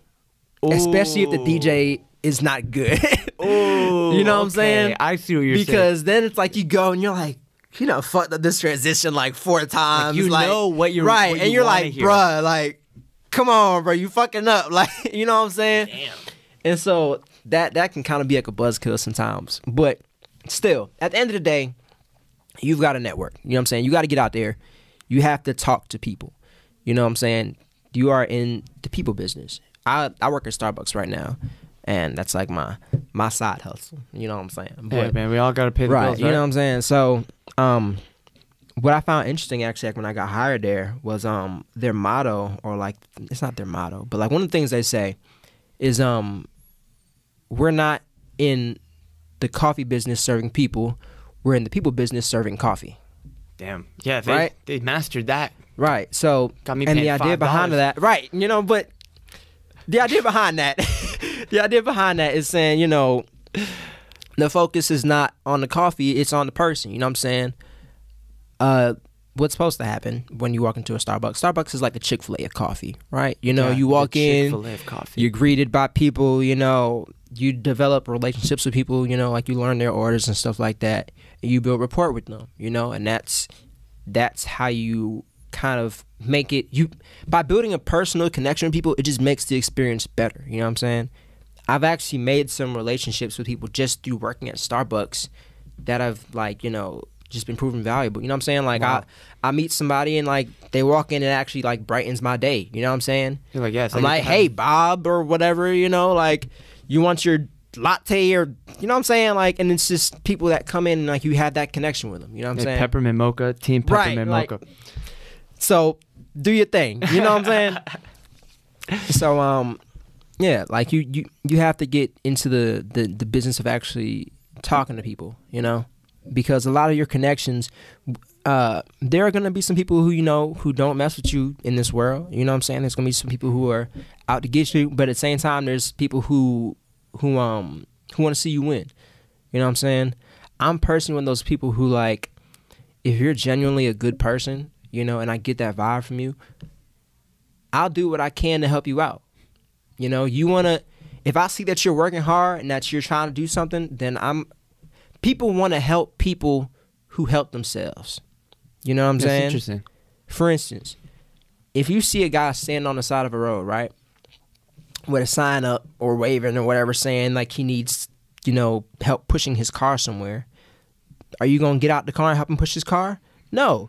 B: Ooh. Especially if the DJ is not good.
A: Ooh,
B: you know what I'm saying?
A: I see what you're saying.
B: Because then it's like you go and you're like, you know, fucked up this transition like 4 times.
A: Like, you know what you're
B: right,
A: what
B: and you're like,
A: hear.
B: bruh, like, come on, bro, you fucking up, like, you know what I'm saying?
A: Damn.
B: And so that can kind of be like a buzzkill sometimes, but still, at the end of the day, you've got to network. You know what I'm saying? You got to get out there. You have to talk to people. You know what I'm saying? You are in the people business. I work at Starbucks right now. And that's like my side hustle. You know what I'm saying? But,
A: yeah, man, we all got to pay the bills, right?
B: You know what I'm saying? So, what I found interesting actually, like when I got hired there, was their motto, or like it's not their motto, but like one of the things they say is we're not in the coffee business serving people, we're in the people business serving coffee.
A: Damn. Yeah, they mastered that.
B: Right. So,
A: got me
B: and
A: paying
B: the idea
A: $5.
B: behind that, right? You know, but the idea behind that. The idea behind that is saying, you know, the focus is not on the coffee, it's on the person. You know what I'm saying? What's supposed to happen when you walk into a Starbucks? Starbucks is like the Chick-fil-A of coffee, right? You know, you walk in,
A: of coffee.
B: You're greeted by people, you know, you develop relationships with people, you know, like you learn their orders and stuff like that. And you build rapport with them, you know, and that's how you kind of make it. By building a personal connection with people, it just makes the experience better. You know what I'm saying? I've actually made some relationships with people just through working at Starbucks that have, like, you know, just been proven valuable. You know what I'm saying? Like, wow. I meet somebody and, like, they walk in and actually, like, brightens my day. You know what I'm saying?
A: You're like, yes.
B: I'm like, hey, Bob, or whatever, you know, like, you want your latte, or, you know what I'm saying? Like, and it's just people that come in and, like, you have that connection with them. You know what I'm saying?
A: Peppermint mocha, team peppermint mocha.
B: Like, so, do your thing. You know what I'm saying? So, yeah, like you have to get into the business of actually talking to people, you know, because a lot of your connections, there are going to be some people who, you know, who don't mess with you in this world. You know what I'm saying? There's going to be some people who are out to get you, but at the same time, there's people who want to see you win. You know what I'm saying? I'm personally one of those people who, like, if you're genuinely a good person, you know, and I get that vibe from you, I'll do what I can to help you out. You know, if I see that you're working hard and that you're trying to do something, then people want to help people who help themselves. You know what I'm saying?
A: That's interesting.
B: For instance, if you see a guy standing on the side of a road, right, with a sign up or waving or whatever saying like he needs, you know, help pushing his car somewhere, are you going to get out the car and help him push his car? No.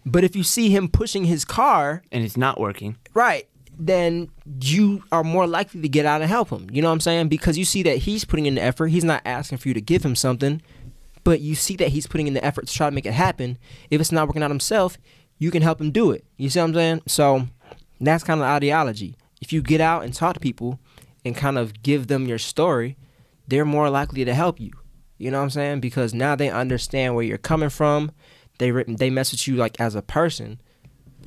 B: But if you see him pushing his car
A: and it's not working,
B: right, then you are more likely to get out and help him. You know what I'm saying? Because you see that he's putting in the effort. He's not asking for you to give him something, but you see that he's putting in the effort to try to make it happen. If it's not working out himself, you can help him do it. You see what I'm saying? So that's kind of the ideology. If you get out and talk to people and kind of give them your story, they're more likely to help you. You know what I'm saying? Because now they understand where you're coming from. They mess with you like as a person.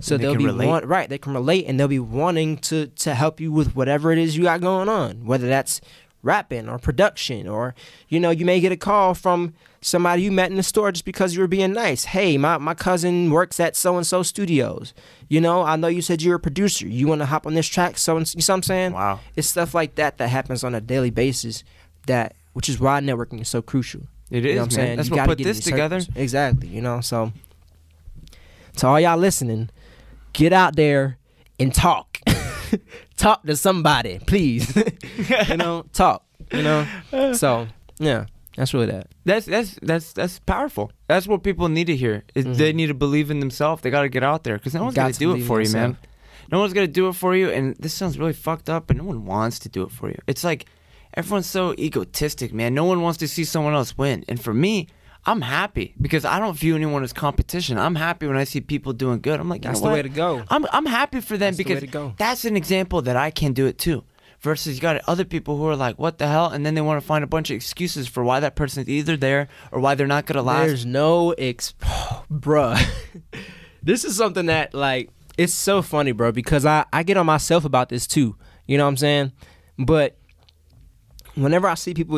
B: So they'll be they can relate, and they'll be wanting to help you with whatever it is you got going on, whether that's rapping or production, or you may get a call from somebody you met in the store just because you were being nice. Hey, my cousin works at so and so studios. I know you said you're a producer. You want to hop on this track? So you see what I'm saying?
A: Wow.
B: It's stuff like that happens on a daily basis, which is why networking is so crucial.
A: It is,
B: what I'm saying?
A: That's
B: You
A: what
B: gotta
A: put
B: get
A: this
B: in these
A: together.
B: circles. Exactly. So to all y'all listening, get out there and talk. Talk to somebody, please. Talk. So yeah, that's really that.
A: That's powerful. That's what people need to hear. They need to believe in themselves. They got to get out there, because no one's gonna do it for you, man. No one's gonna do it for you. And this sounds really fucked up, but no one wants to do it for you. It's like everyone's so egotistic, man. No one wants to see someone else win. And for me, I'm happy because I don't view anyone as competition. I'm happy when I see people doing good. I'm like,
B: that's the way to go.
A: I'm happy for them, because that's an example that I can do it too. Versus you got other people who are like, what the hell? And then they want to find a bunch of excuses for why that person's either there or why they're not going to last.
B: There's no bruh. This is something that, like, it's so funny, bro, because I get on myself about this too. You know what I'm saying? But whenever I see people,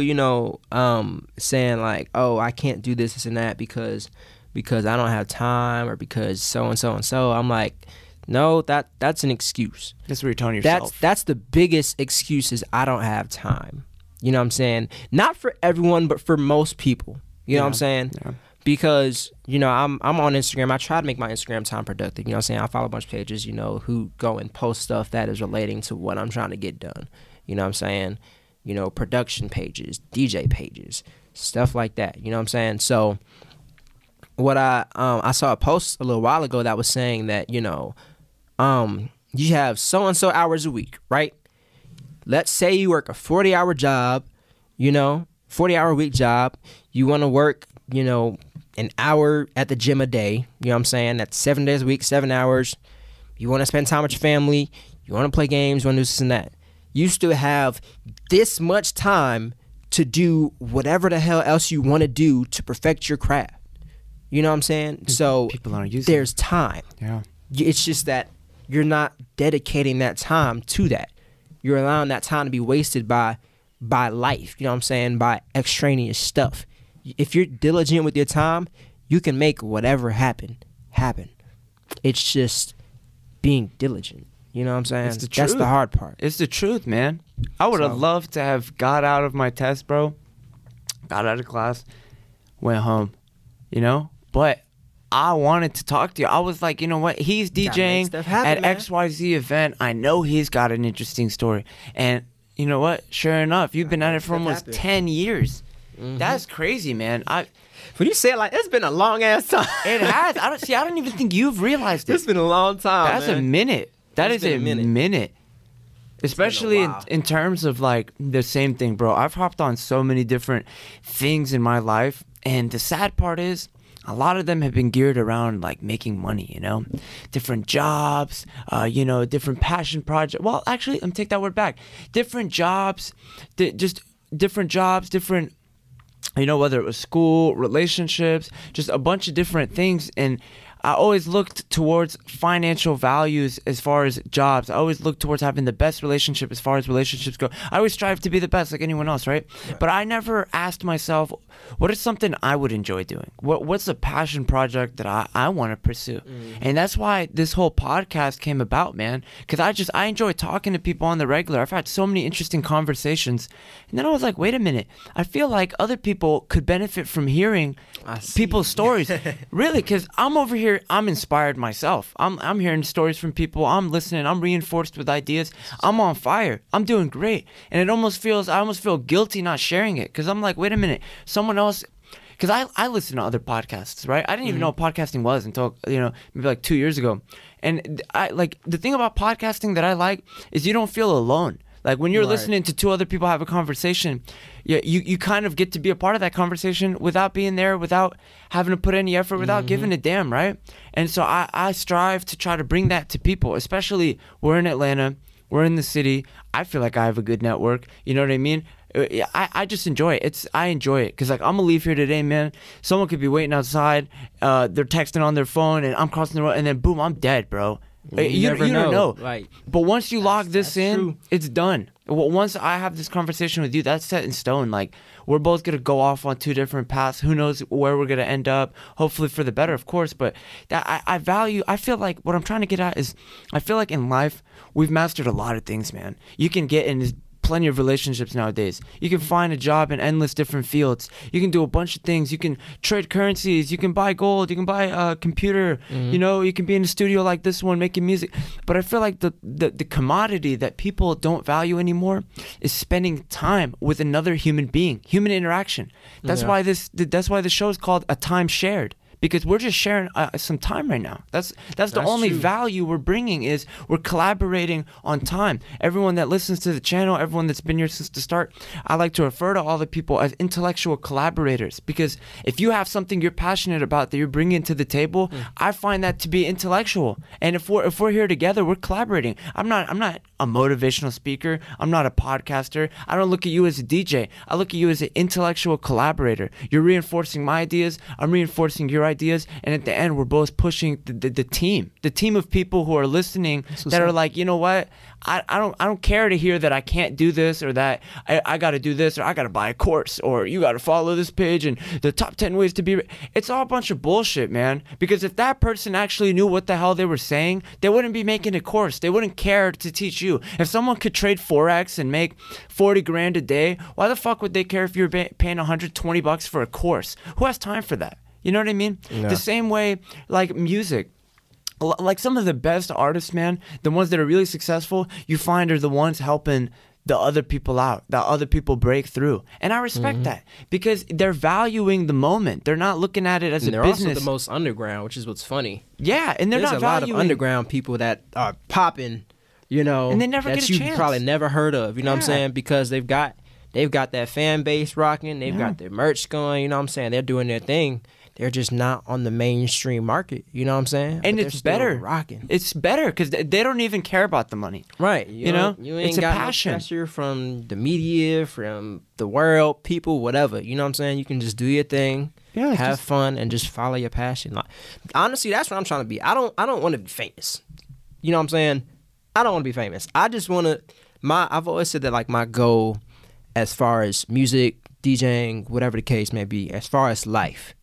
B: saying like, oh, I can't do this and that because I don't have time, or because so and so and so, I'm like, no, that's an excuse.
A: That's what you're telling yourself.
B: That's the biggest excuse, is I don't have time. You know what I'm saying? Not for everyone, but for most people. You know what I'm saying?
A: Yeah.
B: Because, I'm on Instagram. I try to make my Instagram time productive. You know what I'm saying? I follow a bunch of pages, who go and post stuff that is relating to what I'm trying to get done. You know what I'm saying? Production pages, DJ pages, stuff like that. You know what I'm saying? So what I saw a post a little while ago that was saying that, you have so-and-so hours a week, right? Let's say you work a 40-hour job, 40-hour week job. You want to work, an hour at the gym a day. You know what I'm saying? That's 7 days a week, 7 hours. You want to spend time with your family. You want to play games. You want to do this and that. You still have this much time to do whatever the hell else you want to do to perfect your craft. You know what I'm saying? So
A: people aren't using
B: there's time.
A: Yeah.
B: It's just that you're not dedicating that time to that. You're allowing that time to be wasted by life. You know what I'm saying? By extraneous stuff. If you're diligent with your time, you can make whatever happen. It's just being diligent. You know what I'm saying?
A: It's the truth.
B: That's the hard part.
A: It's the truth, man. I would have loved to have got out of my test, bro. Got out of class, went home, But I wanted to talk to you. I was like, you know what? He's DJing at XYZ event. I know he's got an interesting story. And you know what? Sure enough, you've been at it for almost 10 years. Mm-hmm. That's crazy, man.
B: When you say it like, it's been a long ass time.
A: It has. I don't even think you've realized it.
B: It's been a long time.
A: That's a minute. That is a minute. Especially in terms of like the same thing, bro. I've hopped on so many different things in my life, and the sad part is a lot of them have been geared around like making money, different jobs, different passion projects. Well, actually, let me take that word back. Different jobs, different, whether it was school, relationships, just a bunch of different things. And I always looked towards financial values as far as jobs. I always looked towards having the best relationship as far as relationships go. I always strive to be the best like anyone else, right? But I never asked myself, what is something I would enjoy doing? What's a passion project that I want to pursue? Mm-hmm. And that's why this whole podcast came about, man. Because I enjoy talking to people on the regular. I've had so many interesting conversations. And then I was like, wait a minute. I feel like other people could benefit from hearing people's stories. Really, because I'm over here. I'm inspired myself. I'm hearing stories from people. I'm listening. I'm reinforced with ideas. I'm on fire. I'm doing great. And I almost feel guilty not sharing it, because I'm like, wait a minute, someone else. Because I listen to other podcasts, right? I didn't even know what podcasting was until maybe like 2 years ago. And the thing about podcasting that I like is you don't feel alone. Like when you're listening to two other people have a conversation, you kind of get to be a part of that conversation without being there, without having to put any effort, without giving a damn, right? And so I strive to try to bring that to people, especially we're in Atlanta, we're in the city. I feel like I have a good network. You know what I mean? I just enjoy it. I enjoy it because like I'm gonna leave here today, man. Someone could be waiting outside. They're texting on their phone, and I'm crossing the road, and then boom, I'm dead, bro.
B: You never
A: don't know.
B: Like,
A: but once you lock this
B: that's
A: in,
B: true.
A: it's done. Well, once I have this conversation with you, that's set in stone. Like, we're both gonna go off on two different paths. Who knows where we're gonna end up? Hopefully for the better, of course. But that I value. I feel like what I'm trying to get at is, I feel like in life we've mastered a lot of things, man. You can get in this. Plenty of relationships nowadays. You can find a job in endless different fields. You can do a bunch of things. You can trade currencies. You can buy gold. You can buy a computer. You know, you can be in a studio like this one making music. But I feel like the commodity that people don't value anymore is spending time with another human being, human interaction. That's why that's why the show is called A Time Shared. Because we're just sharing some time right now. That's the only
B: true.
A: value we're bringing, is we're collaborating on time. Everyone that listens to the channel, everyone that's been here since the start, I like to refer to all the people as intellectual collaborators. Because if you have something you're passionate about that you're bringing to the table, I find that to be intellectual. And if we're here together, we're collaborating. I'm not a motivational speaker. I'm not a podcaster. I don't look at you as a DJ. I look at you as an intellectual collaborator. You're reinforcing my ideas. I'm reinforcing your ideas, and at the end we're both pushing the team of people who are listening that are like, you know what, I don't care to hear that I can't do this, or that I got to do this, or I got to buy a course, or you got to follow this page and the top 10 ways to be. It's all a bunch of bullshit, man. Because if that person actually knew what the hell they were saying, they wouldn't be making a course. They wouldn't care to teach you. If someone could trade Forex and make 40 grand a day, why the fuck would they care if you're paying $120 for a course? Who has time for that? You know what I mean?
B: Yeah.
A: The same way, like music. Like some of the best artists, man, the ones that are really successful, you find are the ones helping the other people out, that other people break through. And I respect that, because they're valuing the moment. They're not looking at it as
B: and
A: a
B: they're
A: business.
B: also the most underground, which is what's funny.
A: Yeah, and
B: There's
A: not
B: a lot of
A: valuing
B: underground people that are popping, you know,
A: And they never
B: that
A: get a
B: you
A: chance.
B: probably never heard of. You know what I'm
A: Yeah.
B: saying? Because they've got that fan base rocking. They've got their merch going. You know what I'm saying? They're doing their thing. They're just not on the mainstream market. You know what I'm saying?
A: And
B: But
A: it's
B: they're still
A: better.
B: rocking.
A: It's better because they don't even care about the money.
B: Right.
A: You know?
B: You ain't
A: It's a
B: got
A: passion.
B: no pressure from the media, from the world, people, whatever. You know what I'm saying? You can just do your thing,
A: Yeah,
B: have
A: just-
B: fun, and just follow your passion. Like, honestly, that's what I'm trying to be. I don't want to be famous. You know what I'm saying? I don't want to be famous. I just want to. I've always said that, like, my goal, as far as music, DJing, whatever the case may be, as far as life,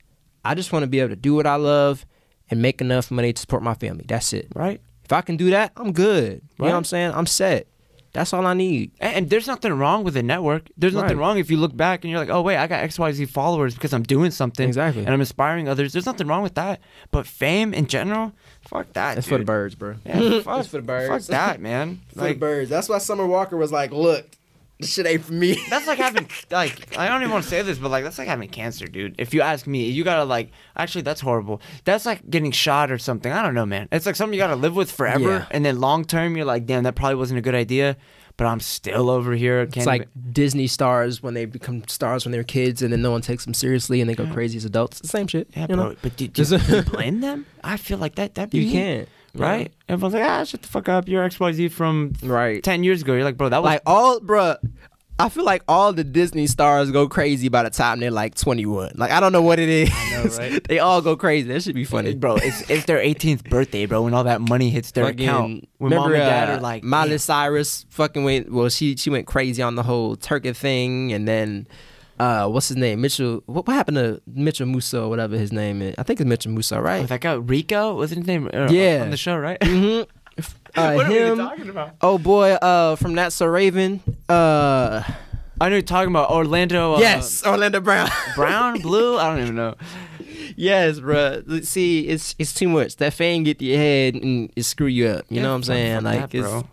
B: I just want to be able to do what I love and make enough money to support my family. That's it.
A: Right.
B: If I can do that, I'm good. You know
A: Right.
B: what I'm saying? I'm set. That's all I need.
A: And there's nothing wrong with a network. There's nothing
B: Right.
A: wrong if you look back and you're like, oh, wait, I got XYZ followers because I'm doing something.
B: Exactly.
A: And I'm inspiring others. There's nothing wrong with that. But fame in general, fuck that,
B: That's
A: dude.
B: for the birds, bro.
A: Yeah, fuck,
B: That's for the birds.
A: Fuck that, man. Like,
B: birds. That's why Summer Walker was like, look, this shit ain't for me.
A: that's like having, like, I don't even want to say this, but, like, that's like having cancer, dude. If you ask me, you gotta, like, actually, that's horrible. That's like getting shot or something. I don't know, man. It's like something you gotta live with forever.
B: Yeah.
A: And then long term, you're like, damn, that probably wasn't a good idea. But I'm still over here.
B: It's like Disney stars when they become stars when they're kids, and then no one takes them seriously, and they go crazy as adults. It's the same shit.
A: Yeah,
B: you
A: bro.
B: know?
A: But do you blame them? I feel like that'd be
B: You
A: me.
B: can't.
A: Right? Everyone's like, shut the fuck up. You're XYZ from
B: Right.
A: 10 years ago. You're like, bro, that was
B: Like, I feel like all the Disney stars go crazy by the time they're like 21. Like, I don't know what it is.
A: I know, right?
B: They all go crazy. That should be funny.
A: Bro, it's their 18th birthday, bro, when all that money hits their
B: Fucking-
A: account. When
B: remember,
A: mom and dad are like,
B: Miley
A: "Damn."
B: Cyrus fucking went. Well, she went crazy on the whole Turkey thing, and then what's his name? Mitchell. What happened to Mitchell Musso or whatever his name is? I think it's Mitchell Musso,
A: Oh,
B: right?
A: that guy, Rico, was his name?
B: Yeah.
A: On the show, right?
B: Mm-hmm.
A: What are we
B: Him.
A: talking about?
B: Oh boy, from That's So Raven.
A: I know you're talking about Orlando.
B: Yes, Orlando Brown.
A: Brown, blue? I don't even know.
B: Yes, bro. See, it's too much. That fame get to your head and it screw you up. You know what I'm saying?
A: Fuck
B: Like,
A: that, bro.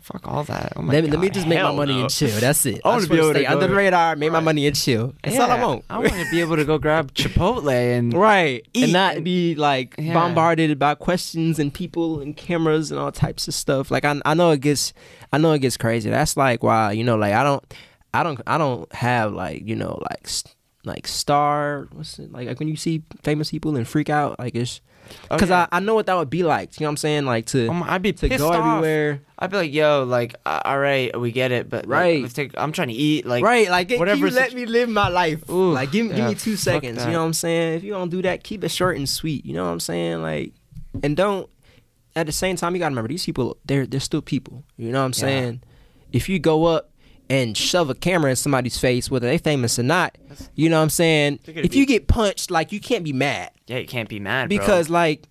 A: Fuck all that. Oh my
B: let
A: God.
B: me just make my
A: Hell
B: money
A: no.
B: and chill. That's it.
A: I wanna
B: just
A: be able to
B: stay
A: go
B: under the
A: to-
B: radar, make my
A: Right.
B: money and chill. That's all I
A: Yeah,
B: want.
A: I want to be able to go grab Chipotle and
B: Right.
A: Eat
B: And not
A: and-
B: be like
A: Yeah.
B: bombarded by questions and people and cameras and all types of stuff. Like I know it gets crazy. That's like why, you know, like I don't have like, you know, like star what's it like when you see famous people and freak out, like it's because
A: yeah.
B: I know what that would be like. You know what I'm saying? Like to
A: I'd be
B: to
A: pissed
B: go
A: off.
B: everywhere.
A: I'd be like, yo, like, all right, we get it, but like,
B: Right.
A: let's take. I'm trying to eat, like,
B: Right, like can
A: whatever
B: you let
A: situ-
B: me live my life?
A: Ooh,
B: like give
A: yeah,
B: me 2
A: fuck
B: seconds.
A: that.
B: You know what I'm saying? If you don't do that, keep it short and sweet. You know what I'm saying? Like, and don't at the same time, you gotta remember these people. They're still people. You know what I'm saying? If you go up and shove a camera in somebody's face, whether they famous or not, you know what I'm saying? If you get punched, like, you can't be mad.
A: Yeah, you can't be mad,
B: because like,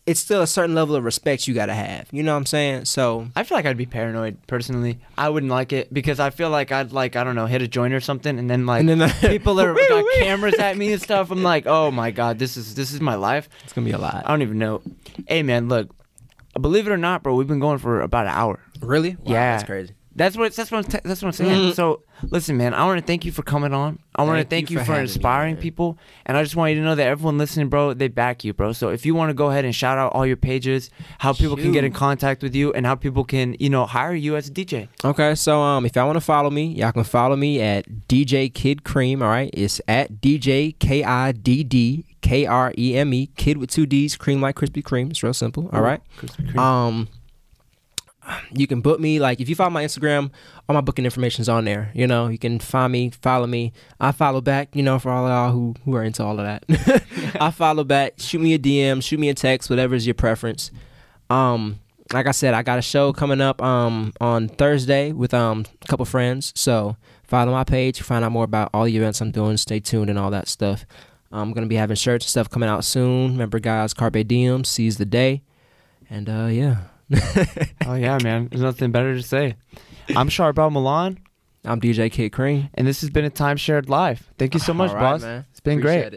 B: it's still a certain level of respect you gotta have. You know what I'm saying? So
A: I feel like I'd be paranoid personally. I wouldn't like it because I feel like I'd like, I don't know, hit a joint or something, and then like people are got cameras at me and stuff. I'm like, oh my god, this is my life.
B: It's gonna be a lot.
A: I don't even know. Hey man, look, believe it or not, bro, we've been going for about an hour.
B: Really? Wow,
A: yeah,
B: that's crazy.
A: That's what I'm saying. So listen, man, I want to thank you for coming on. I want to thank you for inspiring people, and I just want you to know that everyone listening, bro, they back you, bro. So if you want to go ahead and shout out all your pages, how people can get in contact with you, and how people can, you know, hire you as a DJ.
B: Okay, so if y'all want to follow me, y'all can follow me at DJ Kid Cream. All right, it's at DJ KIDD KREME, Kid with 2 D's, cream like Krispy Kreme. It's real simple. All right.
A: Krispy Kreme.
B: You can book me, like, if you follow my Instagram, all my booking information's on there. You know, you can find me, follow me. I follow back, you know, for all of y'all who are into all of that. I follow back. Shoot me a DM, shoot me a text, whatever is your preference. Like I said, I got a show coming up on Thursday with a couple friends. So follow my page, find out more about all the events I'm doing. Stay tuned and all that stuff. I'm gonna be having shirts and stuff coming out soon. Remember, guys, Carpe Diem, seize the day, and yeah.
A: Oh yeah, man. There's nothing better to say. I'm Charbel Milan.
B: I'm DJ Kid Cream.
A: And this has been a Time Shared Live. Thank you so much, boss. Man. It's been great.